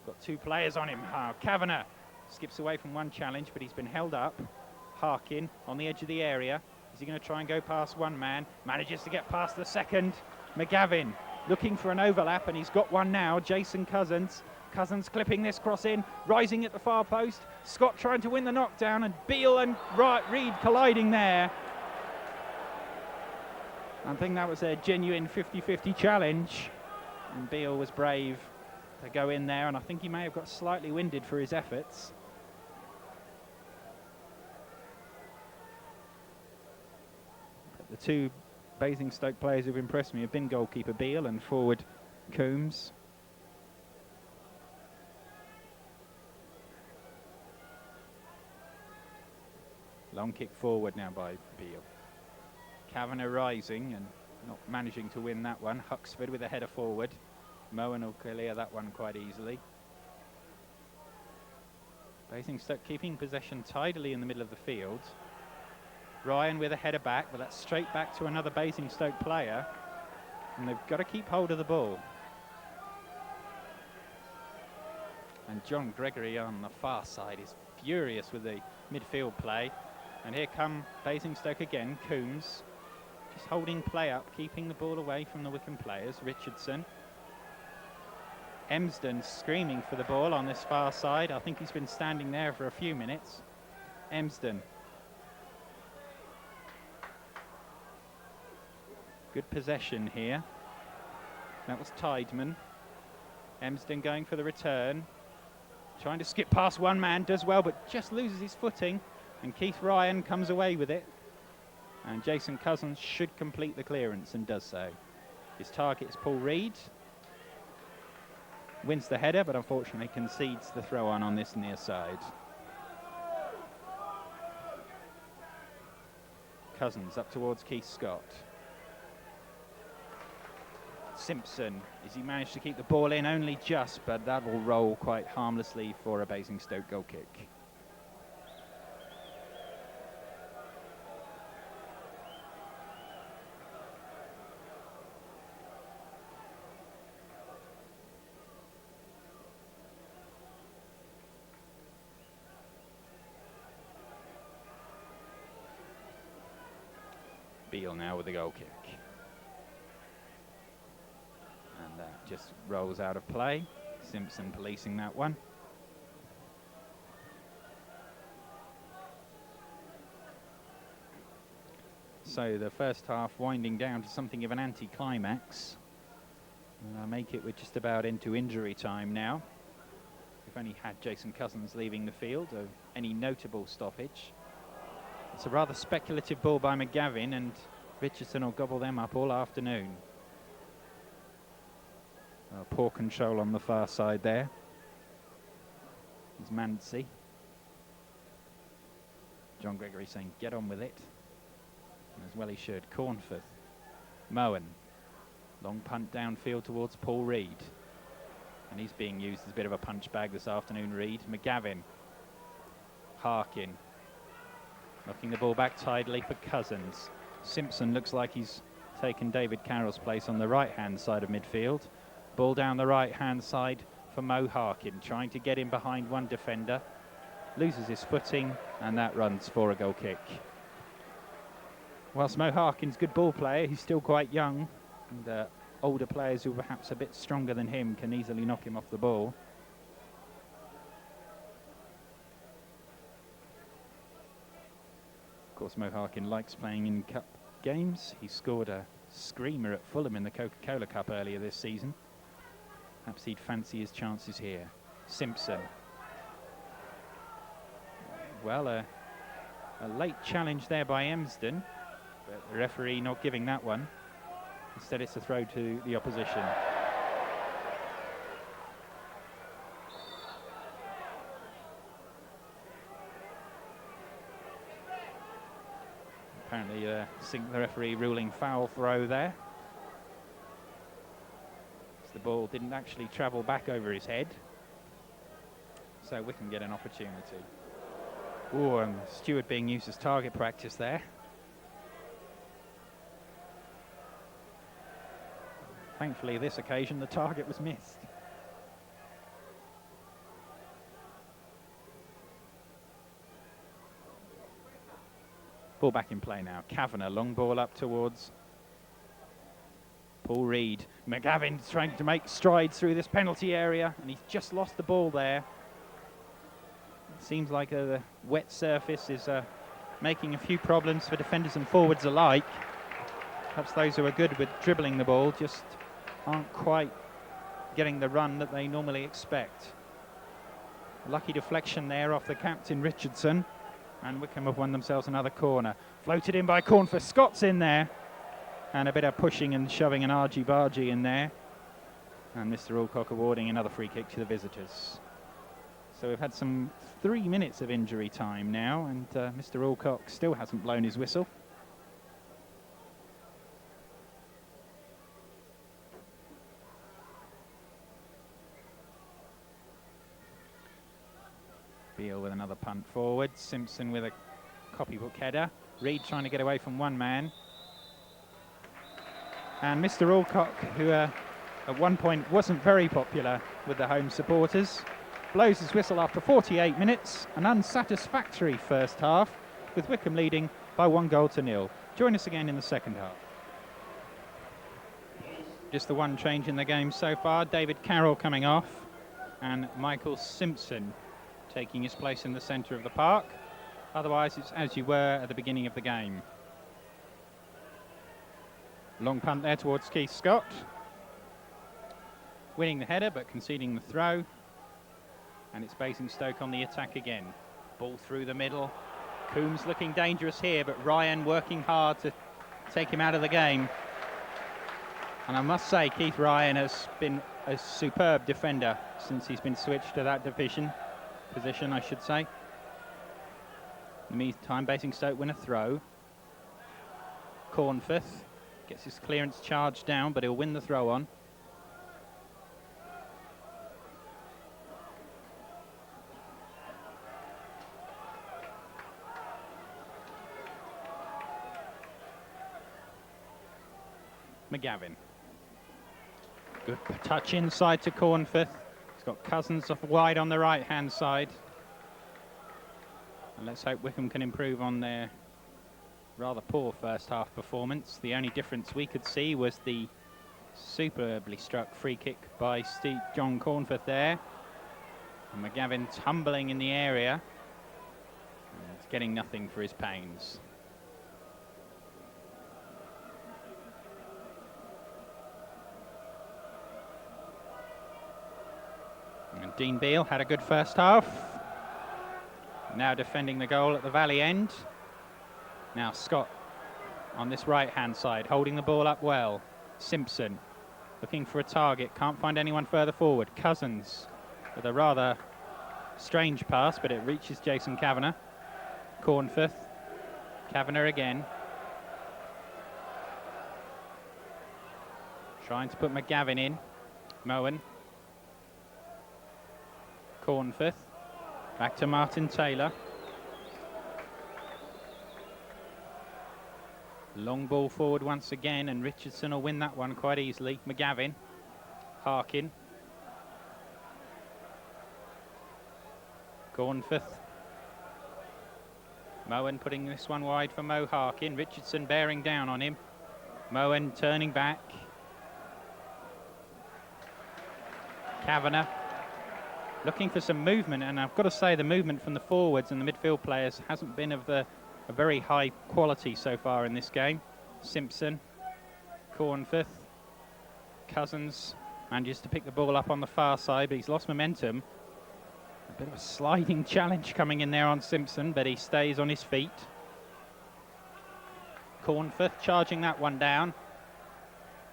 got 2 players on him. Kavanagh skips away from one challenge, but he's been held up. Harkin on the edge of the area. Is he going to try and go past one man? Manages to get past the second. McGavin looking for an overlap, and he's got one now. Jason Cousins. Cousins clipping this cross in, rising at the far post. Scott trying to win the knockdown, and Beale and Reed colliding there. I think that was a genuine 50-50 challenge, and Beale was brave to go in there, and I think he may have got slightly winded for his efforts. But the 2 Basingstoke players who've impressed me have been goalkeeper Beale and forward Coombs. Long kick forward now by Beale. Kavanagh rising and not managing to win that one. Huxford with a header forward. Moen will clear that one quite easily. Basingstoke keeping possession tidily in the middle of the field. Ryan with a header back, but that's straight back to another Basingstoke player. And they've got to keep hold of the ball. And John Gregory on the far side is furious with the midfield play. And here come Basingstoke again. Coombs just holding play up, keeping the ball away from the Wycombe players. Richardson. Emsden screaming for the ball on this far side. I think he's been standing there for a few minutes. Emsden. Good possession here. That was Tideman. Emsden going for the return. Trying to skip past one man, does well, but just loses his footing. And Keith Ryan comes away with it. And Jason Cousins should complete the clearance and does so. His target is Paul Reed. Wins the header, but unfortunately concedes the throw on this near side. Cousins up towards Keith Scott. Simpson, as he managed to keep the ball in only just, but that will roll quite harmlessly for a Basingstoke goal kick. Beale now with the goal kick. And that just rolls out of play. Simpson policing that one. So the first half winding down to something of an anti-climax. Make it with just about into injury time now. We've only had Jason Cousins leaving the field of any notable stoppage. It's a rather speculative ball by McGavin, and Richardson will gobble them up all afternoon. Poor control on the far side there. It's Mancy. John Gregory saying, get on with it. And as well he should. Cornforth. Moen. Long punt downfield towards Paul Reed. And he's being used as a bit of a punch bag this afternoon, Reed. McGavin. Harkin. Knocking the ball back tidily for Cousins. Simpson looks like he's taken David Carroll's place on the right-hand side of midfield. Ball down the right-hand side for Mo Harkin, trying to get in behind one defender. Loses his footing, and that runs for a goal kick. Whilst Mo Harkin's a good ball player, he's still quite young, and older players who are perhaps a bit stronger than him can easily knock him off the ball. Of course, Mo Harkin likes playing in cup games. He scored a screamer at Fulham in the Coca-Cola Cup earlier this season. Perhaps he'd fancy his chances here. Simpson. Well, a late challenge there by Emsden, but the referee not giving that one. Instead, it's a throw to the opposition. Apparently, the referee ruling foul throw there. As the ball didn't actually travel back over his head. So Wycombe get an opportunity. Oh, Stewart being used as target practice there. Thankfully, this occasion, the target was missed. Ball back in play now. Kavanagh, long ball up towards Paul Reed. McGavin's trying to make strides through this penalty area, and he's just lost the ball there. It seems like the wet surface is making a few problems for defenders and forwards alike. Perhaps those who are good with dribbling the ball just aren't quite getting the run that they normally expect. Lucky deflection there off the captain Richardson, and Wycombe have won themselves another corner. Floated in by Cornforth. Scott's in there, and a bit of pushing and shoving and argy-bargy in there, and Mr. Alcock awarding another free kick to the visitors. So we've had some 3 minutes of injury time now, and Mr. Alcock still hasn't blown his whistle. Beale with another punt forward. Simpson with a copybook header. Reed trying to get away from one man. And Mr. Alcock, who at one point wasn't very popular with the home supporters, blows his whistle after 48 minutes. An unsatisfactory first half, with Wycombe leading by 1-0. Join us again in the second half. Just the one change in the game so far. David Carroll coming off, and Michael Simpson taking his place in the centre of the park. Otherwise, it's as you were at the beginning of the game. Long punt there towards Keith Scott. Winning the header, but conceding the throw. And it's Basingstoke on the attack again. Ball through the middle. Coombs looking dangerous here, but Ryan working hard to take him out of the game. And I must say, Keith Ryan has been a superb defender since he's been switched to that position, I should say. In the meantime, Basingstoke win a throw. Cornforth gets his clearance charged down, but he'll win the throw on. McGavin. Good touch inside to Cornforth. He's got Cousins off wide on the right-hand side. And let's hope Wycombe can improve on their rather poor first half performance. The only difference we could see was the superbly struck free kick by John Cornforth there. And McGavin tumbling in the area and getting nothing for his pains. And Dean Beale had a good first half. Now defending the goal at the Valley end. Now Scott on this right-hand side, holding the ball up well. Simpson looking for a target, can't find anyone further forward. Cousins with a rather strange pass, but it reaches Jason Kavanagh. Cornforth, Kavanagh again. Trying to put McGavin in. Moen. Cornforth. Back to Martin Taylor. Long ball forward once again, and Richardson will win that one quite easily. McGavin. Harkin. Cornforth. Moen putting this one wide for Mo Harkin. Richardson bearing down on him. Moen turning back. Kavanagh looking for some movement, and I've got to say the movement from the forwards and the midfield players hasn't been of a very high quality so far in this game. Simpson, Cornforth, Cousins manages to pick the ball up on the far side, but he's lost momentum. A bit of a sliding challenge coming in there on Simpson, but he stays on his feet. Cornforth charging that one down.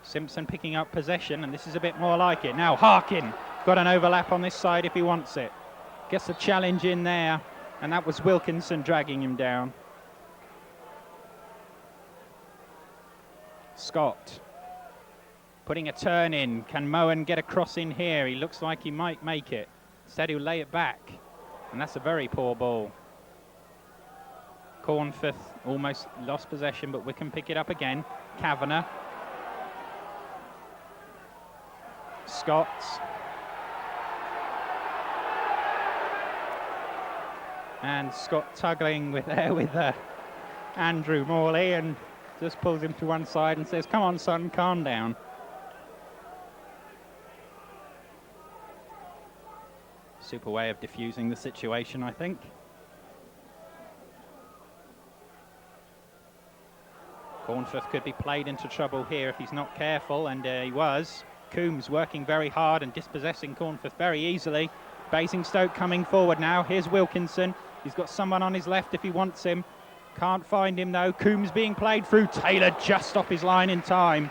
Simpson picking up possession, and this is a bit more like it. Now Harkin got an overlap on this side if he wants it. Gets a challenge in there, and that was Wilkinson dragging him down. Scott putting a turn in. Can Moen get a cross in here? He looks like he might make it. Instead he'll lay it back, and that's a very poor ball. Cornforth almost lost possession, but we can pick it up again. Kavanagh. Scott. And Scott tuggling with Andrew Morley, and just pulls him to one side and says, "Come on, son, calm down." Super way of diffusing the situation, I think. Cornforth could be played into trouble here if he's not careful, and he was. Coombs working very hard and dispossessing Cornforth very easily. Basingstoke coming forward now. Here's Wilkinson. He's got someone on his left if he wants him. Can't find him though. Coombs being played through. Taylor just off his line in time.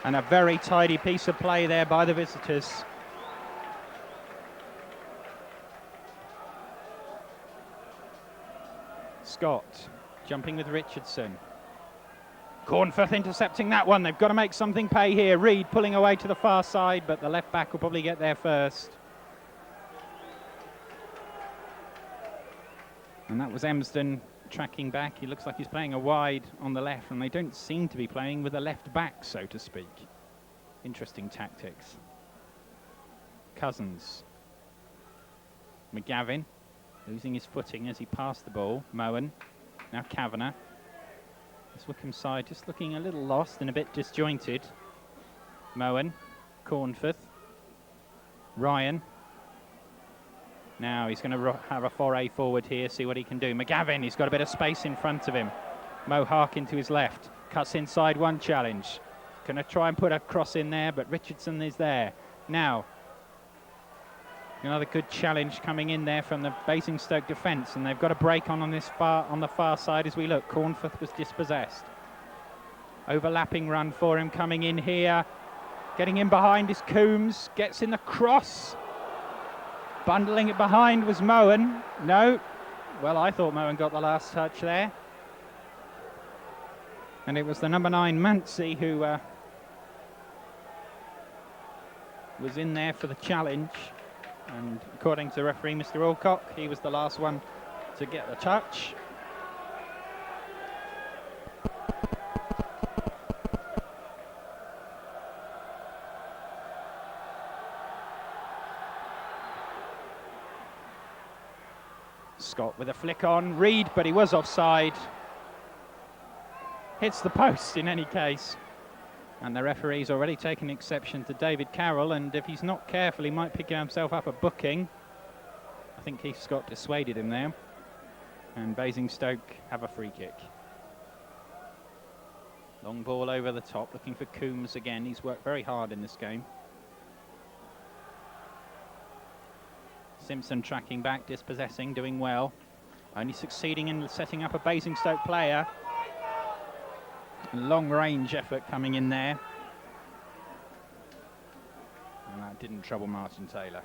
And a very tidy piece of play there by the visitors. Scott jumping with Richardson. Cornforth intercepting that one. They've got to make something pay here. Reed pulling away to the far side, but the left back will probably get there first. And that was Emsden tracking back. He looks like he's playing a wide on the left, and they don't seem to be playing with a left back, so to speak. Interesting tactics. Cousins. McGavin losing his footing as he passed the ball. Moen. Now Kavanagh. This Wycombe side just looking a little lost and a bit disjointed. Moen. Cornforth. Ryan. Now he's going to have a foray forward here, see what he can do. McGavin, he's got a bit of space in front of him. Mo Harkin to his left. Cuts inside one challenge. Going to try and put a cross in there, but Richardson is there. Now, another good challenge coming in there from the Basingstoke defence, and they've got a break on the far side as we look. Cornforth was dispossessed. Overlapping run for him coming in here. Getting in behind is Coombs. Gets in the cross. Bundling it behind was Moen. No. Well, I thought Moen got the last touch there. And it was the number 9, Mancy, who was in there for the challenge. And according to the referee, Mr. Alcock, he was the last one to get the touch. Scott with a flick on. Reed, but he was offside. Hits the post in any case. And the referee's already taken exception to David Carroll, and if he's not careful, he might pick himself up a booking. I think Keith Scott dissuaded him there. And Basingstoke have a free kick. Long ball over the top, looking for Coombs again. He's worked very hard in this game. Simpson tracking back, dispossessing, doing well. Only succeeding in setting up a Basingstoke player. Long range effort coming in there. And that didn't trouble Martin Taylor.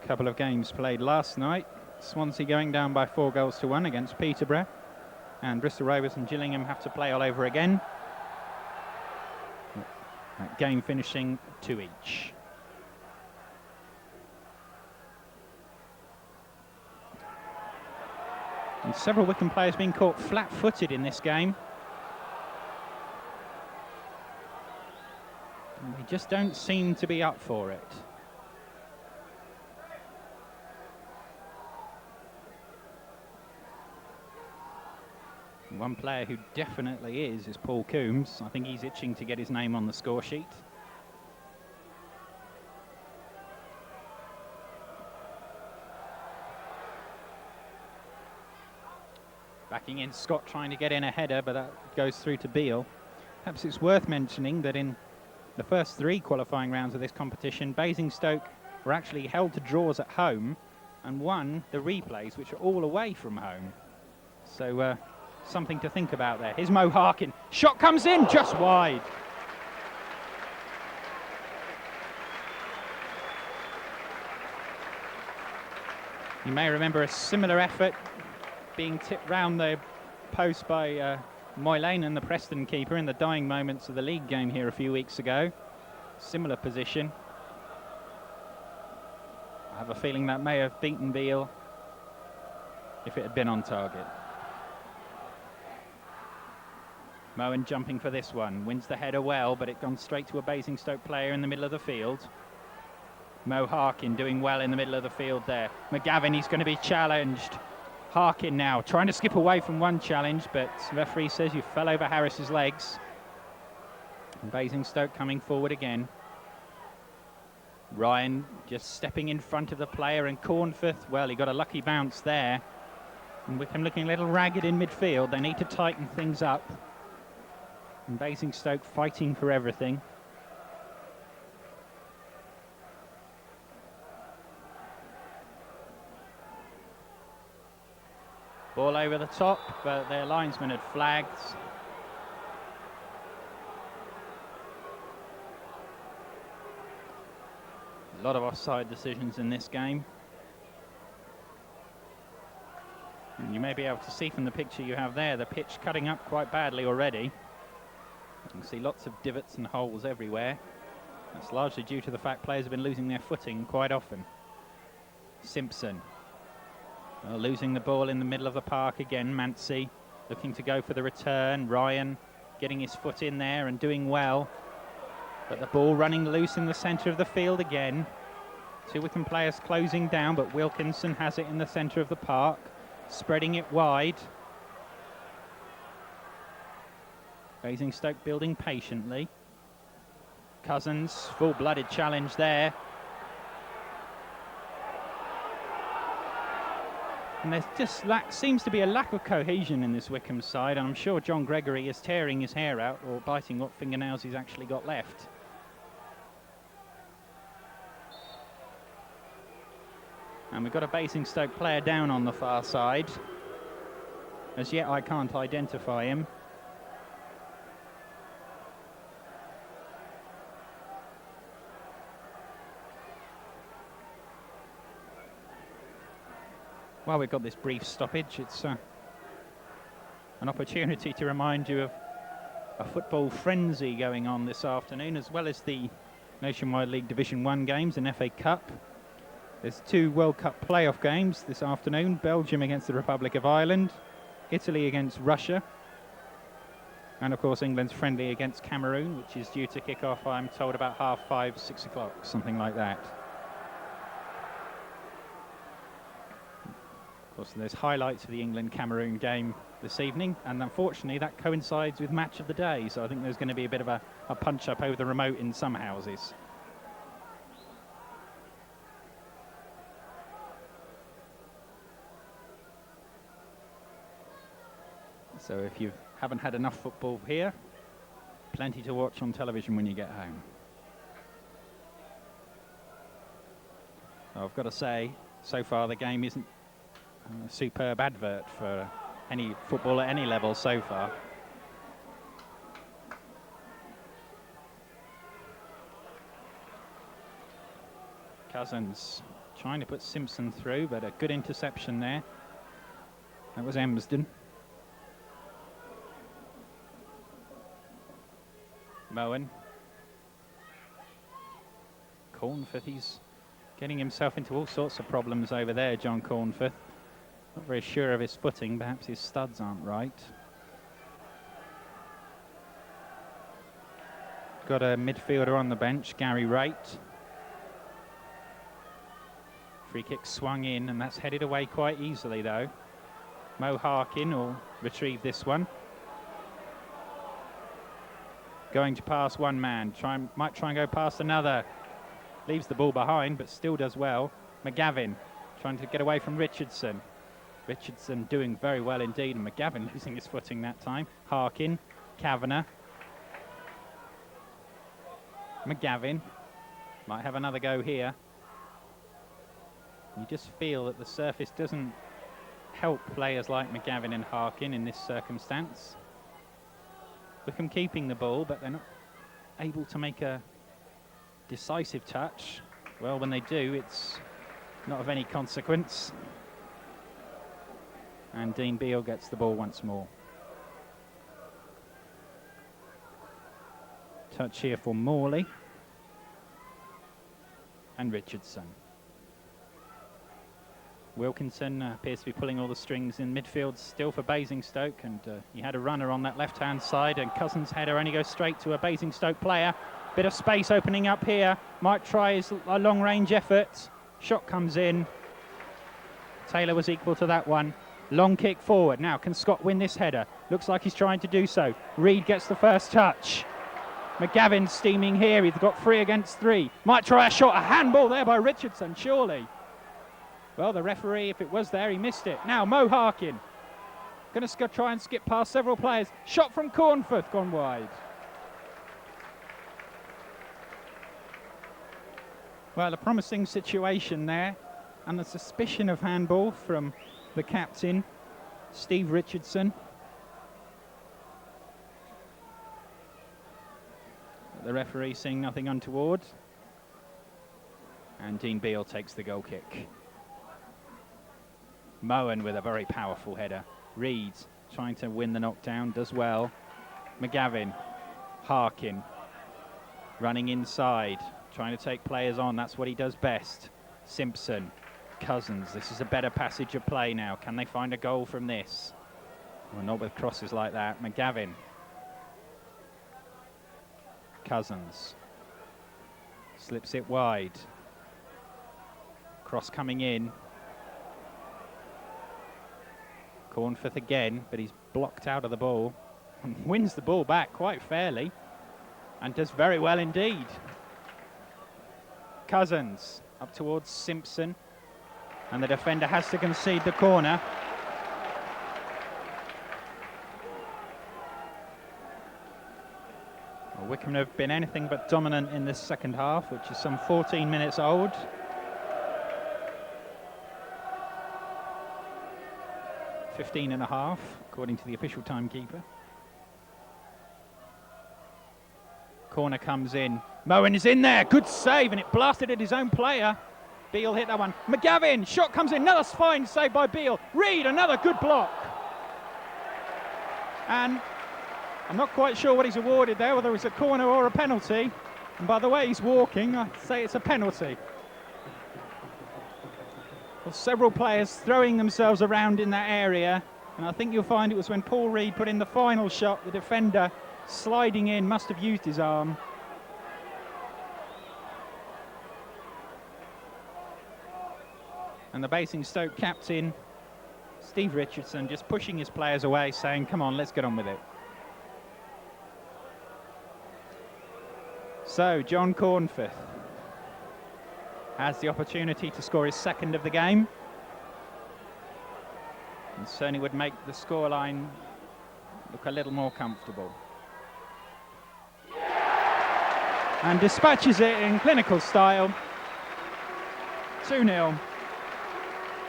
Couple of games played last night. Swansea going down by 4-1 against Peterborough. And Bristol Rovers and Gillingham have to play all over again. That game finishing 2 each. And several Wycombe players being caught flat-footed in this game. And they just don't seem to be up for it. One player who definitely is Paul Coombs. I think he's itching to get his name on the score sheet. Backing in Scott, trying to get in a header, but that goes through to Beale. Perhaps it's worth mentioning that in the first 3 qualifying rounds of this competition, Basingstoke were actually held to draws at home and won the replays, which are all away from home. So something to think about there. Here's Mo Harkin. Shot comes in, just wide. You may remember a similar effort being tipped round the post by Moylan and the Preston keeper in the dying moments of the league game here a few weeks ago. Similar position. I have a feeling that may have beaten Beale if it had been on target. Moen jumping for this one, wins the header well, but it gone straight to a Basingstoke player in the middle of the field. Mo Harkin doing well in the middle of the field there. McGavin, he's going to be challenged. Harkin now trying to skip away from one challenge, but the referee says you fell over Harris's legs. And Basingstoke coming forward again. Ryan just stepping in front of the player, and Cornforth, well, he got a lucky bounce there. And Wycombe looking a little ragged in midfield. They need to tighten things up. And Basingstoke fighting for everything. Ball over the top, but their linesman had flagged. A lot of offside decisions in this game. And you may be able to see from the picture you have there, the pitch cutting up quite badly already. You can see lots of divots and holes everywhere. That's largely due to the fact players have been losing their footing quite often. Simpson. Well, losing the ball in the middle of the park again. Mancy looking to go for the return. Ryan getting his foot in there and doing well. But the ball running loose in the centre of the field again. 2 Wycombe players closing down, but Wilkinson has it in the centre of the park, spreading it wide. Basingstoke building patiently. Cousins, full-blooded challenge there. And there's just seems to be a lack of cohesion in this Wycombe side, and I'm sure John Gregory is tearing his hair out or biting what fingernails he's actually got left. And we've got a Basingstoke player down on the far side. As yet I can't identify him. While we've got this brief stoppage, it's an opportunity to remind you of a football frenzy going on this afternoon, as well as the Nationwide League Division 1 games and FA Cup. There's 2 World Cup playoff games this afternoon. Belgium against the Republic of Ireland, Italy against Russia, and of course England's friendly against Cameroon, which is due to kick off, I'm told, about 5:30, 6 o'clock, something like that. Of course, there's highlights of the England-Cameroon game this evening, and unfortunately that coincides with match of the day, so I think there's going to be a bit of a punch-up over the remote in some houses. So if you haven't had enough football here, plenty to watch on television when you get home. I've got to say, so far the game isn't a superb advert for any football at any level so far. Cousins trying to put Simpson through, but a good interception there. That was Emsden. Moen. Cornforth, he's getting himself into all sorts of problems over there, John Cornforth. Not very sure of his footing, perhaps his studs aren't right. Got a midfielder on the bench, Gary Wright. Free kick swung in, and that's headed away quite easily though. Mo Harkin will retrieve this one. Going to pass one man, might try and go past another. Leaves the ball behind, but still does well. McGavin trying to get away from Richardson. Richardson doing very well indeed, and McGavin losing his footing that time. Harkin, Kavanagh. McGavin might have another go here. You just feel that the surface doesn't help players like McGavin and Harkin in this circumstance. Wycombe keeping the ball, but they're not able to make a decisive touch. Well, when they do, it's not of any consequence. And Dean Beale gets the ball once more. Touch here for Morley and Richardson. Wilkinson appears to be pulling all the strings in midfield still for Basingstoke, and he had a runner on that left-hand side, and Cousins' header only goes straight to a Basingstoke player. Bit of space opening up here. Might try a long-range effort. Shot comes in. Taylor was equal to that one. Long kick forward. Now, can Scott win this header? Looks like he's trying to do so. Reid gets the first touch. McGavin steaming here. He's got 3 against 3. Might try a shot. A handball there by Richardson, surely. Well, the referee, if it was there, he missed it. Now, Mo Harkin. Going to try and skip past several players. Shot from Cornforth, gone wide. Well, a promising situation there, and the suspicion of handball from the captain, Steve Richardson. The referee seeing nothing untoward. And Dean Beale takes the goal kick. Moen with a very powerful header. Reid trying to win the knockdown, does well. McGavin, Harkin, running inside, trying to take players on, that's what he does best. Simpson, Cousins, this is a better passage of play now. Can they find a goal from this? Well, not with crosses like that. McGavin. Cousins. Slips it wide. Cross coming in. Cornforth again, but he's blocked out of the ball. And wins the ball back quite fairly. And does very well indeed. Cousins up towards Simpson. And the defender has to concede the corner. Well, Wycombe have been anything but dominant in this second half, which is some 14 minutes old. .5, according to the official timekeeper. Corner comes in. Moen is in there. Good save, and it blasted at his own player. Beale hit that one. McGavin, shot comes in. Another fine save by Beale. Reid, another good block. And I'm not quite sure what he's awarded there, whether it's a corner or a penalty. And by the way he's walking, I'd say it's a penalty. Well, several players throwing themselves around in that area, and I think you'll find it was when Paul Reid put in the final shot, the defender sliding in must have used his arm. And the Basingstoke captain, Steve Richardson, just pushing his players away, saying, come on, let's get on with it. So, John Cornforth has the opportunity to score his second of the game, and certainly would make the scoreline look a little more comfortable. And dispatches it in clinical style. 2-0.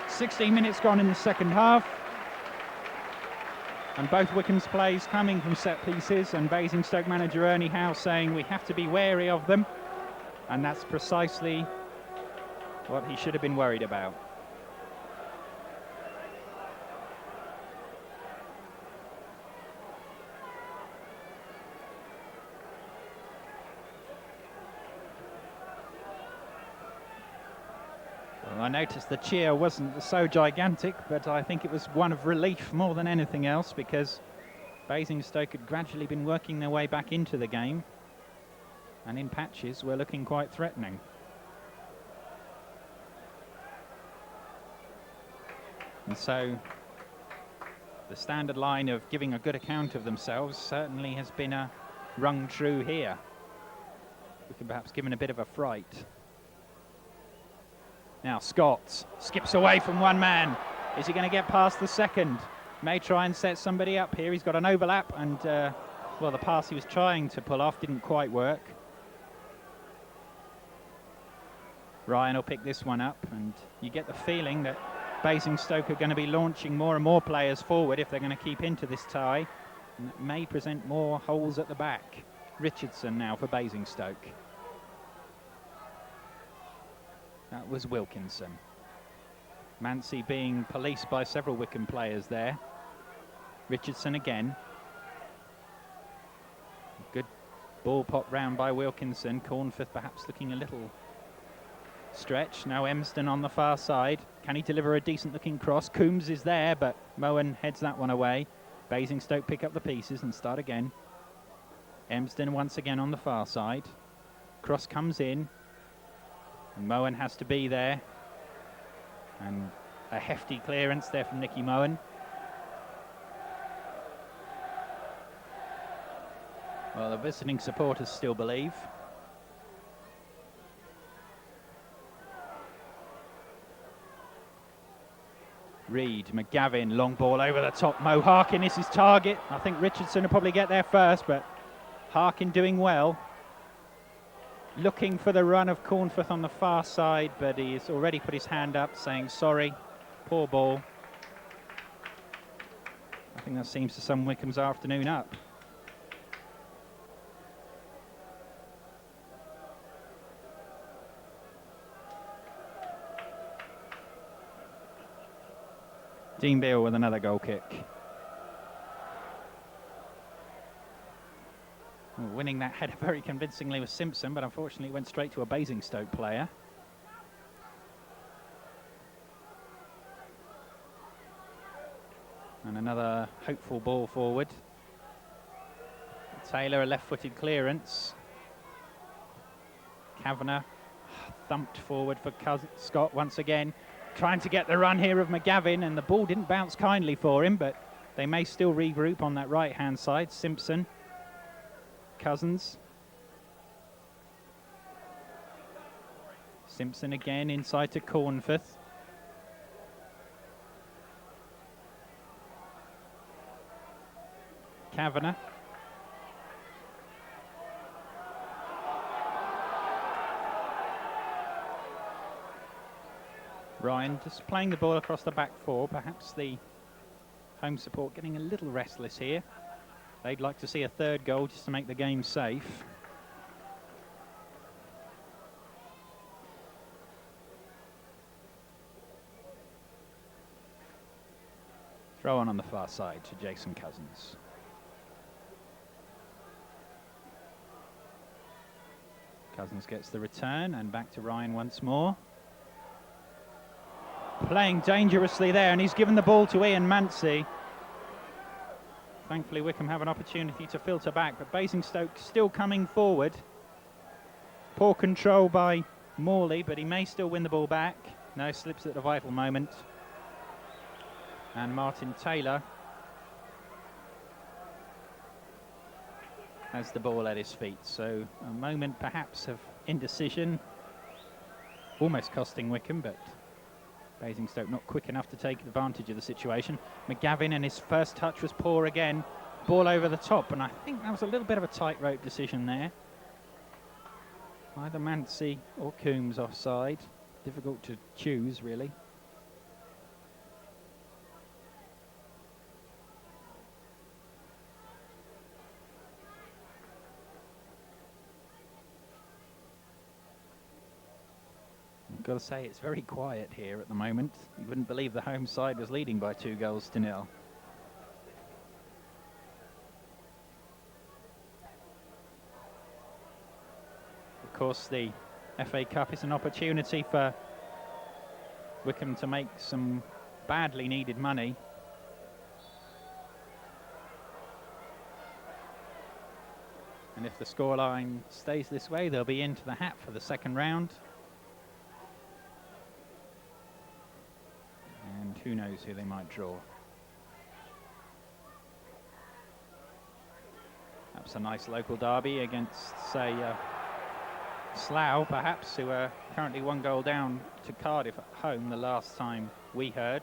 16 minutes gone in the second half. And both Wycombe's plays coming from set pieces, and Basingstoke manager Ernie Howe saying we have to be wary of them. And that's precisely what he should have been worried about. Well, I noticed the cheer wasn't so gigantic, but I think it was one of relief more than anything else, because Basingstoke had gradually been working their way back into the game, and in patches were looking quite threatening. And so the standard line of giving a good account of themselves certainly has been rung true here. We can perhaps given a bit of a fright. Now Scott skips away from one man. Is he going to get past the second? May try and set somebody up here. He's got an overlap, and well, the pass he was trying to pull off didn't quite work. Ryan will pick this one up, and you get the feeling that Basingstoke are going to be launching more and more players forward if they're going to keep into this tie, and that may present more holes at the back. Richardson now for Basingstoke. That was Wilkinson. Mancy being policed by several Wycombe players there. Richardson again. Good ball pop round by Wilkinson. Cornforth perhaps looking a little stretched. Now Emsden on the far side. Can he deliver a decent looking cross? Coombs is there, but Moen heads that one away. Basingstoke pick up the pieces and start again. Emsden once again on the far side. Cross comes in, and Moen has to be there. And a hefty clearance there from Nicky Moen. Well, the visiting supporters still believe. Reed, McGavin, long ball over the top. Mo Harkin is his target. I think Richardson will probably get there first, but Harkin doing well. Looking for the run of Cornforth on the far side, but he's already put his hand up saying sorry. Poor ball. I think that seems to sum Wycombe's afternoon up. Dean Beale with another goal kick. Well, winning that header very convincingly was Simpson, but unfortunately it went straight to a Basingstoke player. And another hopeful ball forward. Taylor, a left-footed clearance. Kavanagh thumped forward for Scott once again. Trying to get the run here of McGavin, and the ball didn't bounce kindly for him, but they may still regroup on that right-hand side. Simpson. Cousins. Simpson again inside to Cornforth. Kavanagh. Ryan just playing the ball across the back four. Perhaps the home support getting a little restless here. They'd like to see a third goal just to make the game safe. Throw on the far side to Jason Cousins. Cousins gets the return, and back to Ryan once more. Playing dangerously there, and he's given the ball to Ian Mancy. Thankfully Wycombe have an opportunity to filter back, but Basingstoke still coming forward. Poor control by Morley, but he may still win the ball back. No, slips at the vital moment. And Martin Taylor has the ball at his feet. So a moment perhaps of indecision, almost costing Wycombe, but Basingstoke not quick enough to take advantage of the situation. McGavin, and his first touch was poor again. Ball over the top, and I think that was a little bit of a tightrope decision there. Either Mancy or Coombs offside. Difficult to choose, really. Got to say, it's very quiet here at the moment. You wouldn't believe the home side was leading by 2-0. Of course, the FA Cup is an opportunity for Wycombe to make some badly needed money. And if the scoreline stays this way, they'll be into the hat for the second round. And who knows who they might draw. Perhaps a nice local derby against, say, Slough, perhaps, who are currently 1 goal down to Cardiff at home the last time we heard.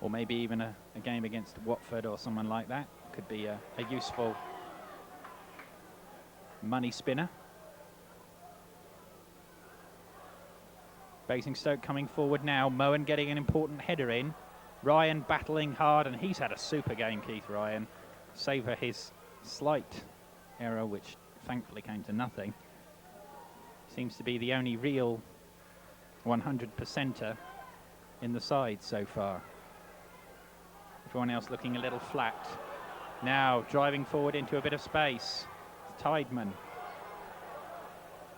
Or maybe even a game against Watford or someone like that. Could be a useful money spinner. Basingstoke coming forward now. Moen getting an important header in. Ryan battling hard, and he's had a super game, Keith Ryan. Save for his slight error, which thankfully came to nothing. Seems to be the only real 100%er in the side so far. Everyone else looking a little flat. Now driving forward into a bit of space. It's Tideman.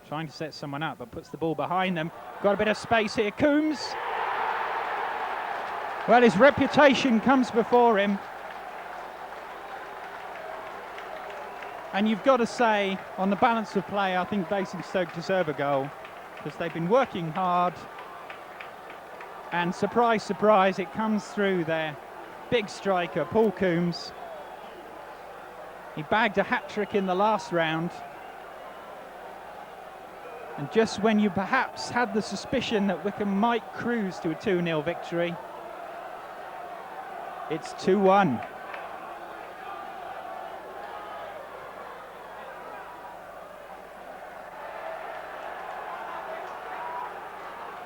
Trying to set someone up, but puts the ball behind them. Got a bit of space here. Coombs. Well, his reputation comes before him. And you've got to say, on the balance of play, I think Basingstoke deserve a goal, because they've been working hard. And surprise, surprise, it comes through their big striker, Paul Coombs. He bagged a hat-trick in the last round. And just when you perhaps had the suspicion that Wycombe might cruise to a 2-0 victory, it's 2-1.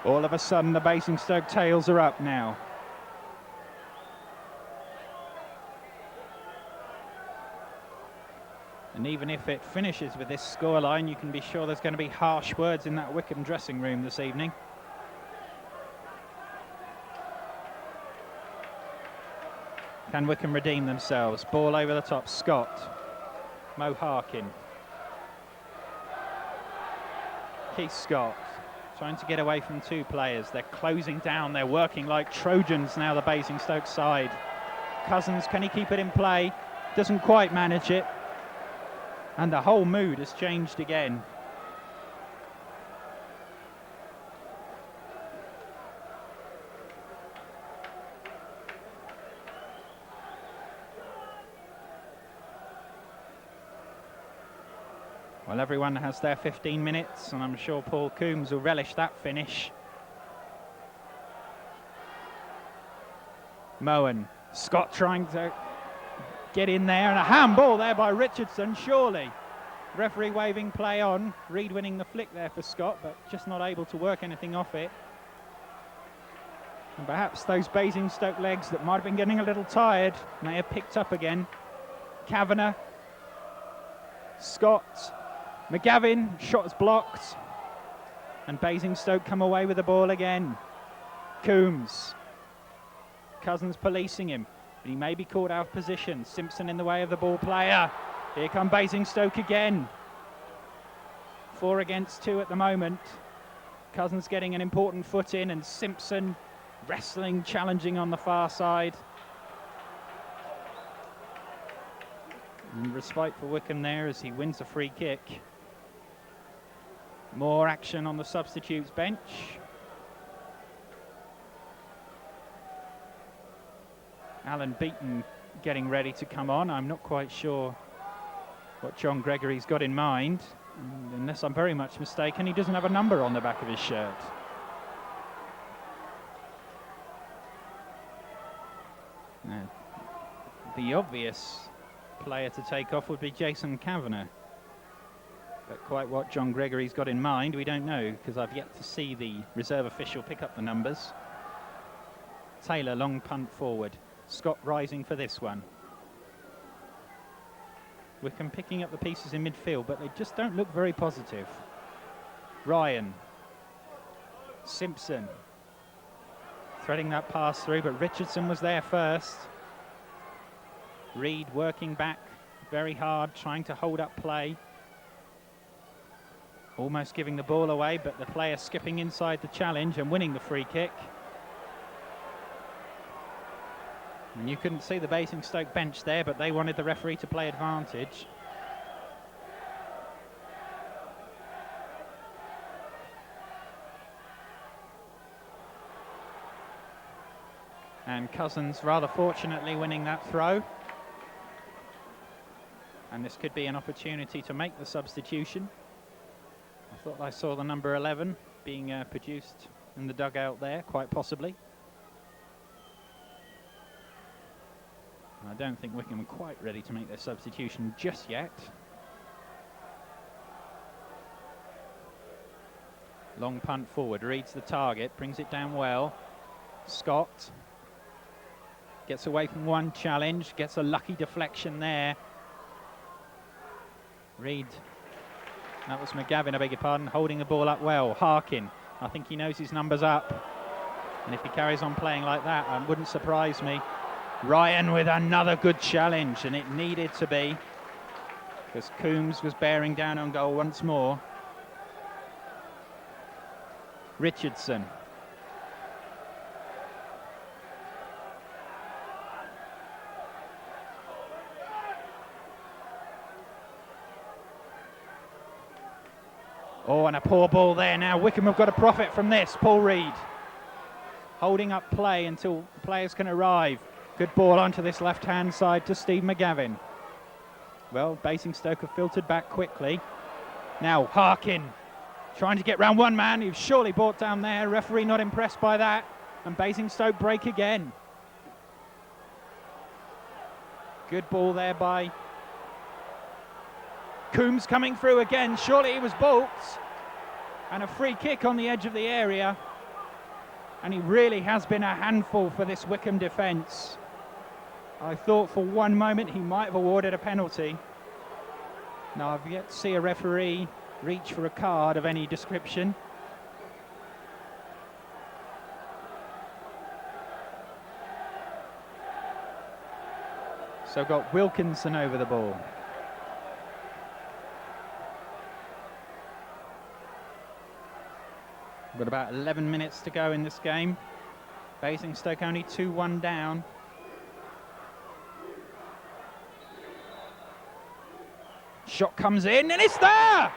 All of a sudden, the Basingstoke tails are up now. And even if it finishes with this scoreline, you can be sure there's going to be harsh words in that Wycombe dressing room this evening. Can Wycombe redeem themselves? Ball over the top, Scott. Mo Harkin. Keith Scott. Trying to get away from 2 players. They're closing down. They're working like Trojans now, the Basingstoke side. Cousins, can he keep it in play? Doesn't quite manage it. And the whole mood has changed again. Well, everyone has their 15 minutes, and I'm sure Paul Coombs will relish that finish. Moen. Scott trying to get in there, and a handball there by Richardson, surely. Referee waving play on. Reed winning the flick there for Scott, but just not able to work anything off it. And perhaps those Basingstoke legs that might have been getting a little tired may have picked up again. Kavanagh. Scott. McGavin, shot is blocked. And Basingstoke come away with the ball again. Coombs. Cousins policing him, but he may be caught out of position. Simpson in the way of the ball player. Here come Basingstoke again. 4 against 2 at the moment. Cousins getting an important foot in, and Simpson wrestling, challenging on the far side. And respite for Wycombe there as he wins a free kick. More action on the substitutes bench. Alan Beaton getting ready to come on. I'm not quite sure what John Gregory's got in mind. And unless I'm very much mistaken, he doesn't have a number on the back of his shirt. Now, the obvious player to take off would be Jason Kavanagh. But quite what John Gregory's got in mind, we don't know, because I've yet to see the reserve official pick up the numbers. Taylor, long punt forward. Scott rising for this one. Wycombe picking up the pieces in midfield, but they just don't look very positive. Ryan. Simpson. Threading that pass through, but Richardson was there first. Reed working back very hard, trying to hold up play. Almost giving the ball away, but the player skipping inside the challenge and winning the free kick. And you couldn't see the Basingstoke bench there, but they wanted the referee to play advantage. And Cousins rather fortunately winning that throw. And this could be an opportunity to make the substitution. I thought I saw the number 11 being produced in the dugout there, quite possibly. I don't think Wycombe are quite ready to make their substitution just yet. Long punt forward, reads the target, brings it down well. Scott gets away from one challenge, gets a lucky deflection there. Reed, that was McGavin, I beg your pardon, holding the ball up well. Harkin, I think he knows his number's up. And if he carries on playing like that, it wouldn't surprise me. Ryan with another good challenge, and it needed to be, because Coombs was bearing down on goal once more. Richardson. Oh, and a poor ball there now. Wycombe have got to profit from this. Paul Reed holding up play until players can arrive. Good ball onto this left-hand side to Steve McGavin. Well, Basingstoke have filtered back quickly. Now Harkin trying to get round one man. He was surely brought down there. Referee not impressed by that. And Basingstoke break again. Good ball there by Coombs coming through again. Surely he was balked. And a free kick on the edge of the area. And he really has been a handful for this Wycombe defence. I thought for one moment he might have awarded a penalty. Now I've yet to see a referee reach for a card of any description. So got Wilkinson over the ball. Got about 11 minutes to go in this game. Basingstoke only 2-1 down. Shot comes in and it's there!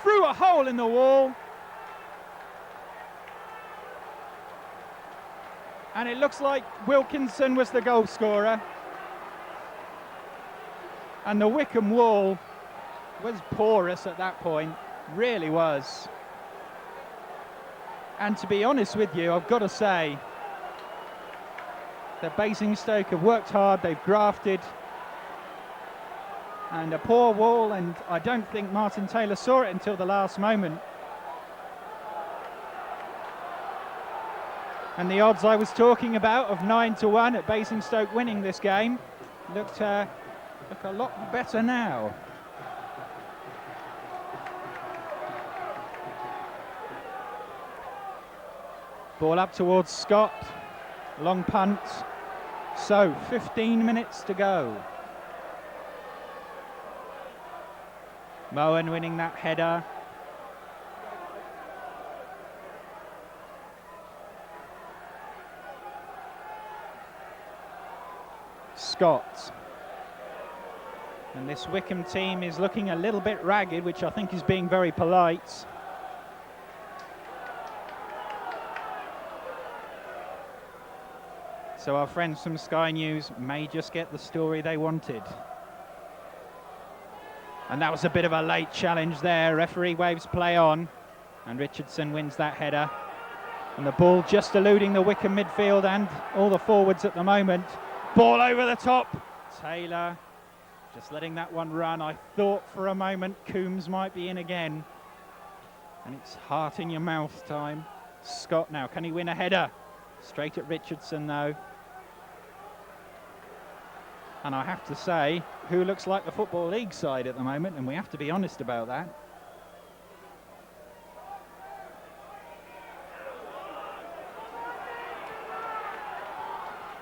Through a hole in the wall. And it looks like Wilkinson was the goal scorer. And the Wycombe wall was porous at that point. Really was. And to be honest with you, I've got to say that Basingstoke have worked hard, they've grafted. And a poor wall, and I don't think Martin Taylor saw it until the last moment. And the odds I was talking about of 9-1 at Basingstoke winning this game look a lot better now. Ball up towards Scott, long punt. So 15 minutes to go. Moen winning that header. Scott. And this Wycombe team is looking a little bit ragged, which I think is being very polite. So our friends from Sky News may just get the story they wanted. And that was a bit of a late challenge there. Referee waves play on. And Richardson wins that header. And the ball just eluding the Wycombe midfield and all the forwards at the moment. Ball over the top. Taylor just letting that one run. I thought for a moment Coombs might be in again. And it's heart in your mouth time. Scott now, can he win a header? Straight at Richardson though. And I have to say, who looks like the Football League side at the moment, and we have to be honest about that.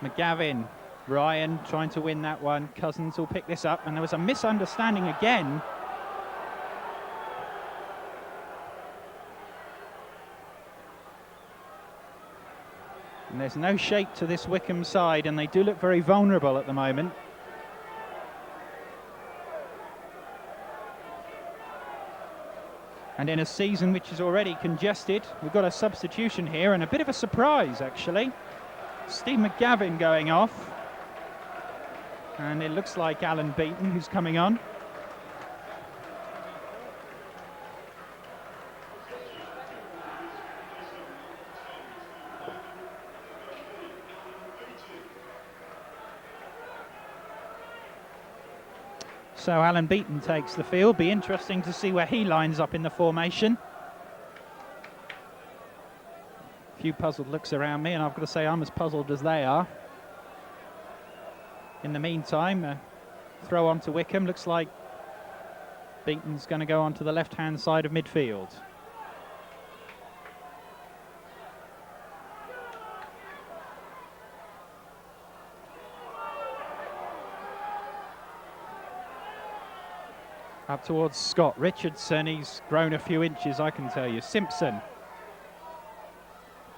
McGavin, Ryan trying to win that one. Cousins will pick this up, and there was a misunderstanding again. And there's no shape to this Wycombe side, and they do look very vulnerable at the moment. And in a season which is already congested, we've got a substitution here, and a bit of a surprise, actually. Steve McGavin going off. And it looks like Alan Beaton who's coming on. So Alan Beaton takes the field. Be interesting to see where he lines up in the formation. A few puzzled looks around me, and I've got to say I'm as puzzled as they are. In the meantime, throw on to Wycombe. Looks like Beaton's going to go on to the left-hand side of midfield. Up towards Scott. Richardson, he's grown a few inches, I can tell you. Simpson.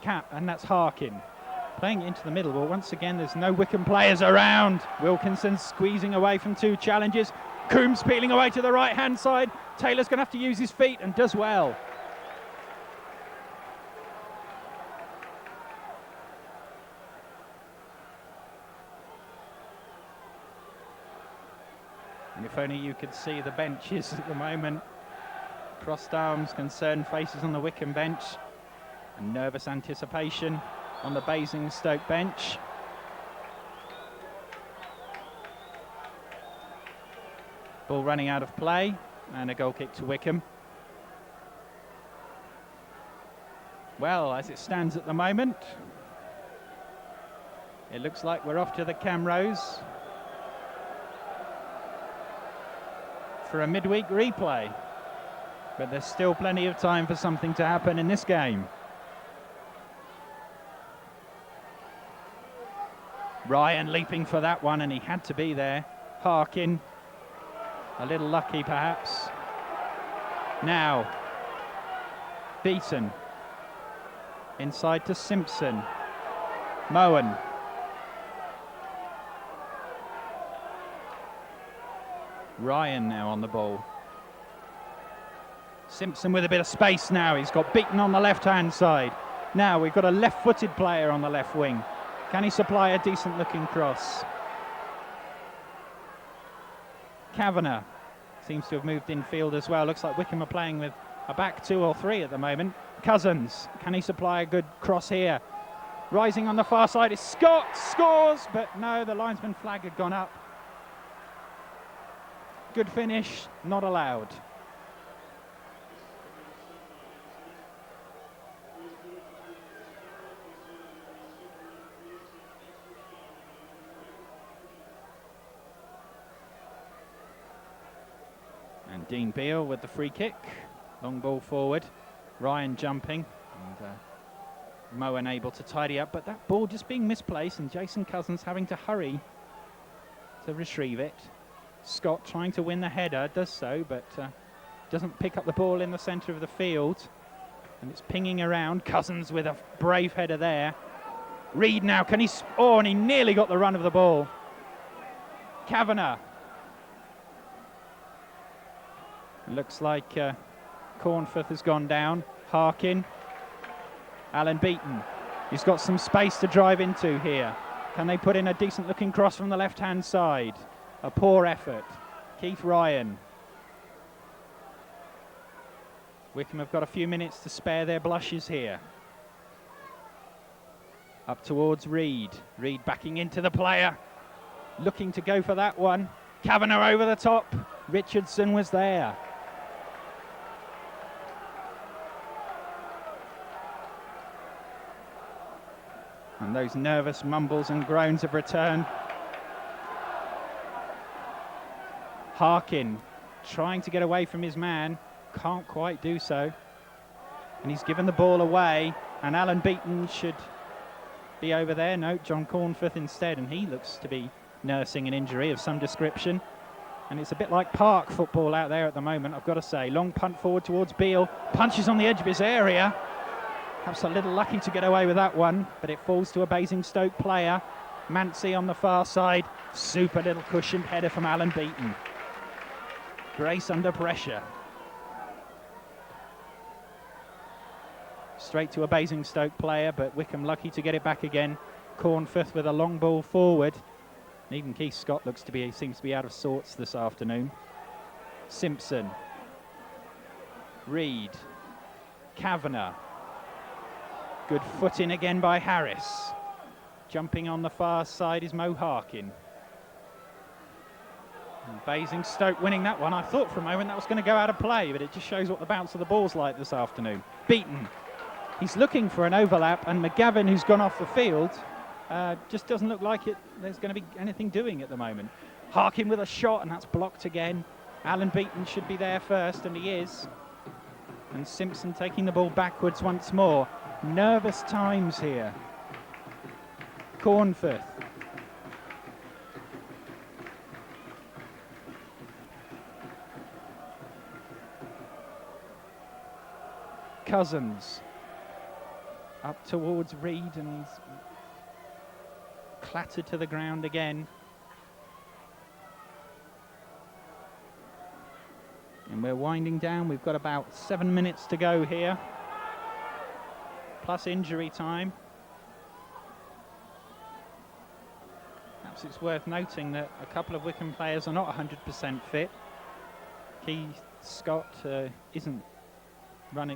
Cap, and that's Harkin. Playing it into the middle. Well, once again, there's no Wycombe players around. Wilkinson squeezing away from two challenges. Coombs peeling away to the right-hand side. Taylor's going to have to use his feet, and does well. And if only you could see the benches at the moment. Crossed arms, concerned faces on the Wycombe bench, and nervous anticipation on the Basingstoke bench. Ball running out of play, and a goal kick to Wycombe. Well, as it stands at the moment, it looks like we're off to the Camrose for a midweek replay. But there's still plenty of time for something to happen in this game. Ryan leaping for that one, and he had to be there. Harkin, a little lucky perhaps. Now, Beaton. Inside to Simpson. Moen. Ryan now on the ball. Simpson with a bit of space now. He's got Beaton on the left-hand side. Now we've got a left-footed player on the left wing. Can he supply a decent-looking cross? Kavanagh seems to have moved infield as well. Looks like Wycombe are playing with a back 2 or 3 at the moment. Cousins, can he supply a good cross here? Rising on the far side is Scott, scores, but no, the linesman flag had gone up. Good finish, not allowed. And Dean Beale with the free kick. Long ball forward. Ryan jumping. And Moen able to tidy up, but that ball just being misplaced, and Jason Cousins having to hurry to retrieve it. Scott trying to win the header, does so, but doesn't pick up the ball in the centre of the field. And it's pinging around. Cousins with a brave header there. Reed now, can he... Oh, and he nearly got the run of the ball. Kavanagh. Looks like Cornforth has gone down. Harkin. Alan Beaton. He's got some space to drive into here. Can they put in a decent-looking cross from the left-hand side? A poor effort. Keith Ryan. Wycombe have got a few minutes to spare their blushes here. Up towards Reed. Reed backing into the player. Looking to go for that one. Kavanagh over the top. Richardson was there. And those nervous mumbles and groans have returned. Harkin trying to get away from his man, can't quite do so. And he's given the ball away, and Alan Beaton should be over there. No, John Cornforth instead, and he looks to be nursing an injury of some description. And it's a bit like park football out there at the moment, I've got to say. Long punt forward towards Beale, punches on the edge of his area. Perhaps a little lucky to get away with that one, but it falls to a Basingstoke player. Mancy on the far side, super little cushioned header from Alan Beaton. Grace under pressure. Straight to a Basingstoke player, but Wycombe lucky to get it back again. Cornforth with a long ball forward. And even Keith Scott seems to be out of sorts this afternoon. Simpson. Reid. Kavanagh. Good footing again by Harris. Jumping on the far side is Mo Harkin. And Basingstoke winning that one. I thought for a moment that was going to go out of play, but it just shows what the bounce of the ball's like this afternoon. Beaton. He's looking for an overlap, and McGavin, who's gone off the field, just doesn't look like there's going to be anything doing at the moment. Harkin with a shot, and that's blocked again. Alan Beaton should be there first, and he is. And Simpson taking the ball backwards once more. Nervous times here. Cornforth. Cousins. Up towards Reid, and he's clattered to the ground again. And we're winding down. We've got about 7 minutes to go here, plus injury time. Perhaps it's worth noting that a couple of Wycombe players are not 100% fit. Keith Scott isn't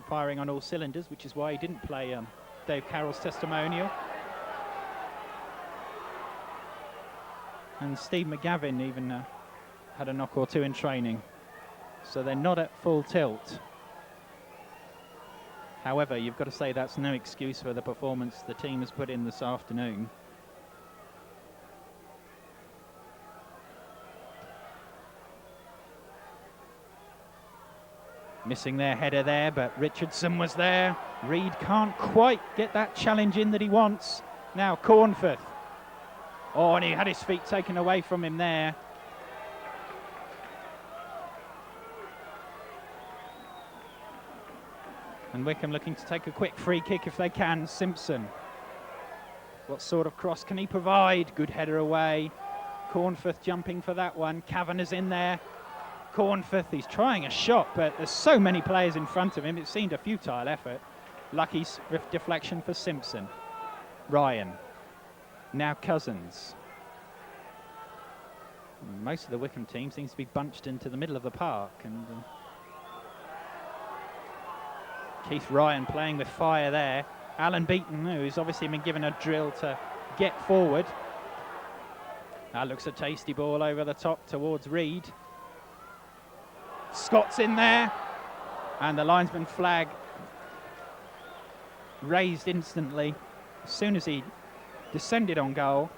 firing on all cylinders, which is why he didn't play Dave Carroll's testimonial. And Steve McGavin even had a knock or two in training. So they're not at full tilt. However, you've got to say that's no excuse for the performance the team has put in this afternoon. Missing their header there, but Richardson was there. Reid can't quite get that challenge in that he wants. Now Cornforth. Oh, and he had his feet taken away from him there. And Wycombe looking to take a quick free kick if they can. Simpson. What sort of cross can he provide? Good header away. Cornforth jumping for that one. Kavanagh's in there. Cornforth, he's trying a shot, but there's so many players in front of him, it seemed a futile effort. Lucky deflection for Simpson. Ryan. Now Cousins. Most of the Wycombe team seems to be bunched into the middle of the park, and Keith Ryan playing with fire there. Alan Beaton, who's obviously been given a drill to get forward. That looks a tasty ball over the top towards Reid. Scott's in there, and the linesman flag raised instantly as soon as he descended on goal.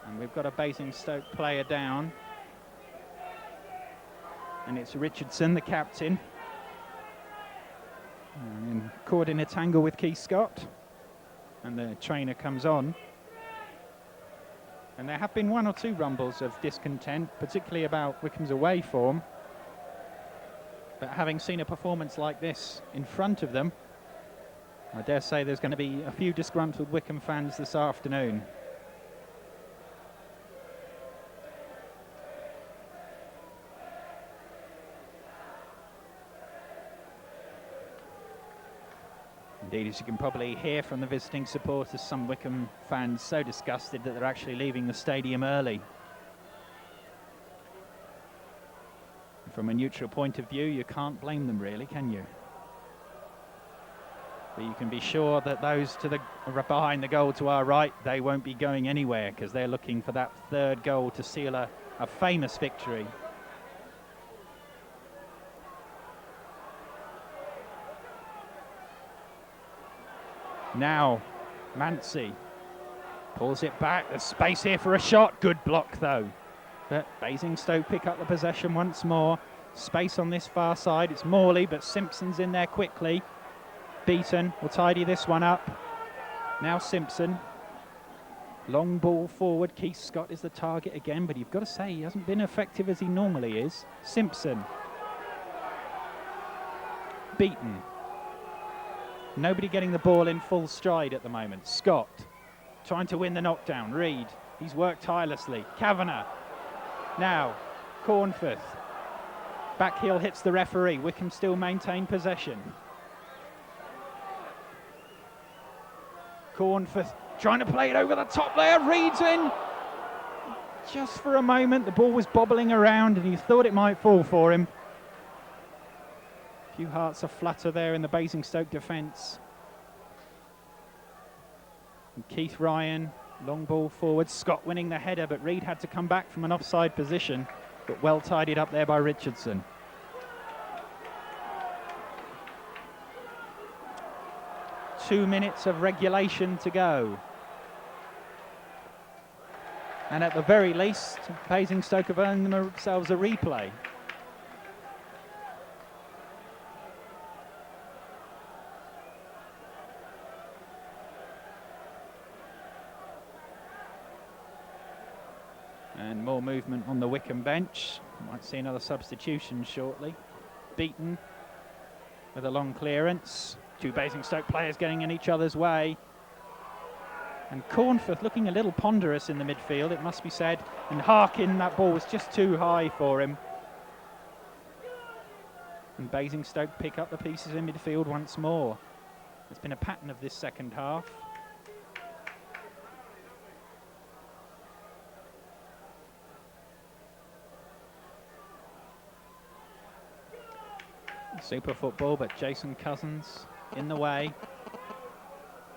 And we've got a Basingstoke player down, and it's Richardson, the captain, and caught in a tangle with Keith Scott, and the trainer comes on. And there have been one or two rumbles of discontent, particularly about Wycombe's away form. But having seen a performance like this in front of them, I dare say there's going to be a few disgruntled Wycombe fans this afternoon. Indeed, as you can probably hear from the visiting supporters, some Wycombe fans so disgusted that they're actually leaving the stadium early. From a neutral point of view, you can't blame them really, can you? But you can be sure that those behind the goal to our right, they won't be going anywhere, because they're looking for that third goal to seal a famous victory. Now, Mancy. Pulls it back. There's space here for a shot. Good block, though. But Basingstoke pick up the possession once more. Space on this far side. It's Morley, but Simpson's in there quickly. Beaton will tidy this one up. Now Simpson. Long ball forward. Keith Scott is the target again, but you've got to say he hasn't been effective as he normally is. Simpson. Beaton. Nobody getting the ball in full stride at the moment. Scott trying to win the knockdown. Reid, he's worked tirelessly. Kavanagh. Now, Cornforth. Back heel hits the referee. Wycombe still maintain possession. Cornforth trying to play it over the top there. Reid's in. Just for a moment, the ball was bobbling around and he thought it might fall for him. A few hearts a flutter there in the Basingstoke defence. And Keith Ryan, long ball forward. Scott winning the header, but Reid had to come back from an offside position, but well tidied up there by Richardson. Two minutes of regulation to go. And at the very least, Basingstoke have earned themselves a replay. And more movement on the Wycombe bench. Might see another substitution shortly. Beaton with a long clearance. Two Basingstoke players getting in each other's way. And Cornforth looking a little ponderous in the midfield, it must be said. And Harkin, that ball was just too high for him. And Basingstoke pick up the pieces in midfield once more. There's been a pattern of this second half. Super football, but Jason Cousins in the way.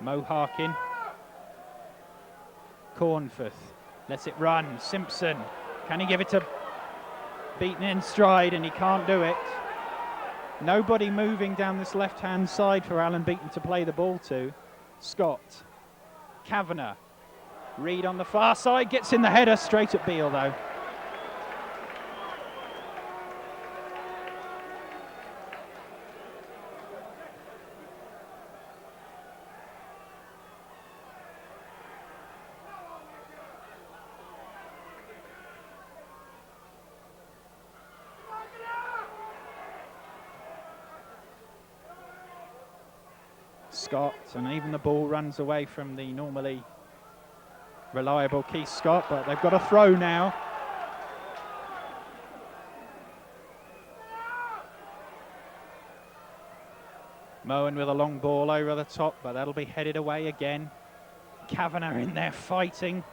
Mo Harkin. Cornforth lets it run. Simpson, can he give it to Beaton in stride? And he can't do it. Nobody moving down this left-hand side for Alan Beaton to play the ball to. Scott. Kavanagh. Reid on the far side, gets in the header, straight at Beale though. Scott, and even the ball runs away from the normally reliable Keith Scott, but they've got a throw now. Moen with a long ball over the top, but that'll be headed away again. Kavanagh in there fighting.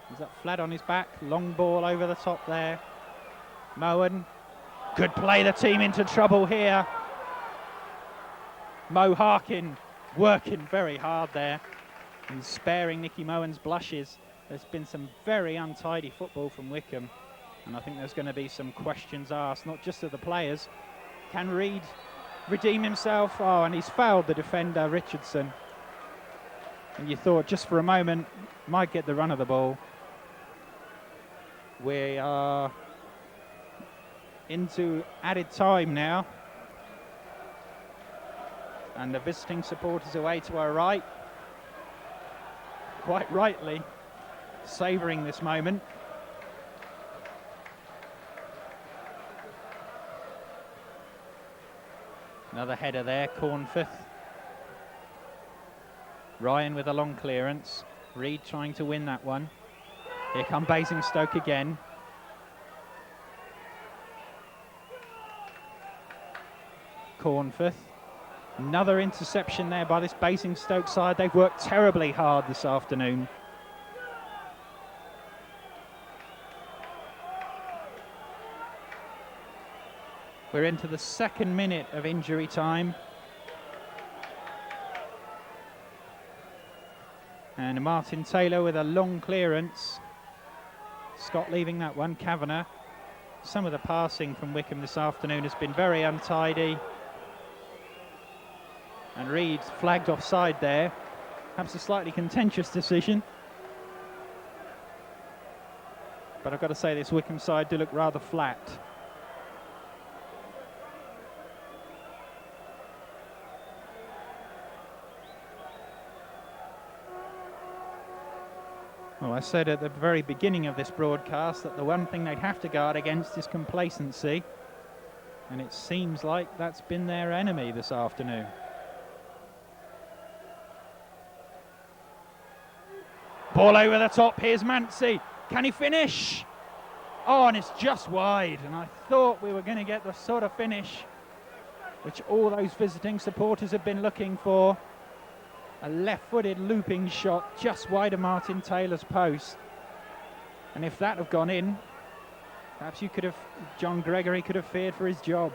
He's up flat on his back, long ball over the top there. Moen could play the team into trouble here. Mo Harkin working very hard there and sparing Nicky Moen's blushes. There's been some very untidy football from Wycombe, and I think there's going to be some questions asked, not just of the players. Can Reid redeem himself? Oh, and he's fouled the defender, Richardson. And you thought just for a moment, might get the run of the ball. We are into added time now. And the visiting supporters away to our right, quite rightly savouring this moment. Another header there, Cornforth. Ryan with a long clearance. Reid trying to win that one. Here come Basingstoke again. Cornforth. Another interception there by this Basingstoke side. They've worked terribly hard this afternoon. We're into the second minute of injury time. And Martin Taylor with a long clearance. Scott leaving that one. Kavanagh. Some of the passing from Wycombe this afternoon has been very untidy. And Reid flagged offside there. Perhaps a slightly contentious decision. But I've got to say, this Wycombe side do look rather flat. Well, I said at the very beginning of this broadcast that the one thing they'd have to guard against is complacency. And it seems like that's been their enemy this afternoon. Ball over the top, here's Mancy. Can he finish? Oh, and it's just wide. And I thought we were going to get the sort of finish which all those visiting supporters have been looking for. A left-footed looping shot just wide of Martin Taylor's post. And if that had gone in, perhaps John Gregory could have feared for his job.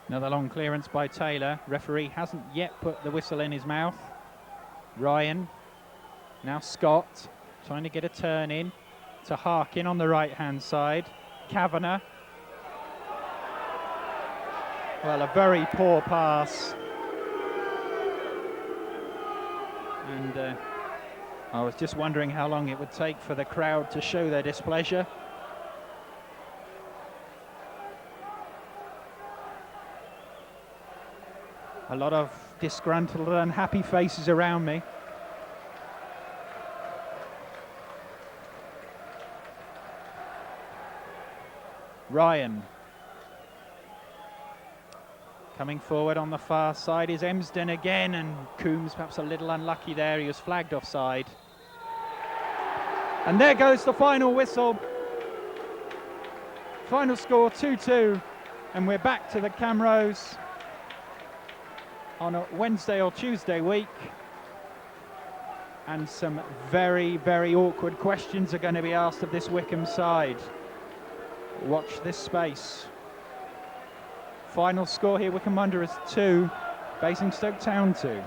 Another long clearance by Taylor. Referee hasn't yet put the whistle in his mouth. Ryan, now Scott, trying to get a turn in to Harkin on the right-hand side. Kavanagh. Well, a very poor pass. And I was just wondering how long it would take for the crowd to show their displeasure. A lot of disgruntled and unhappy faces around me. Ryan. Coming forward on the far side is Emsden again, and Coombs perhaps a little unlucky there. He was flagged offside. And there goes the final whistle. Final score 2-2, and we're back to the Camrose on a Wednesday or Tuesday week, and some very, very awkward questions are going to be asked of this Wycombe side. Watch this space. Final score here, Wycombe Wanderers 2, Basingstoke Town 2.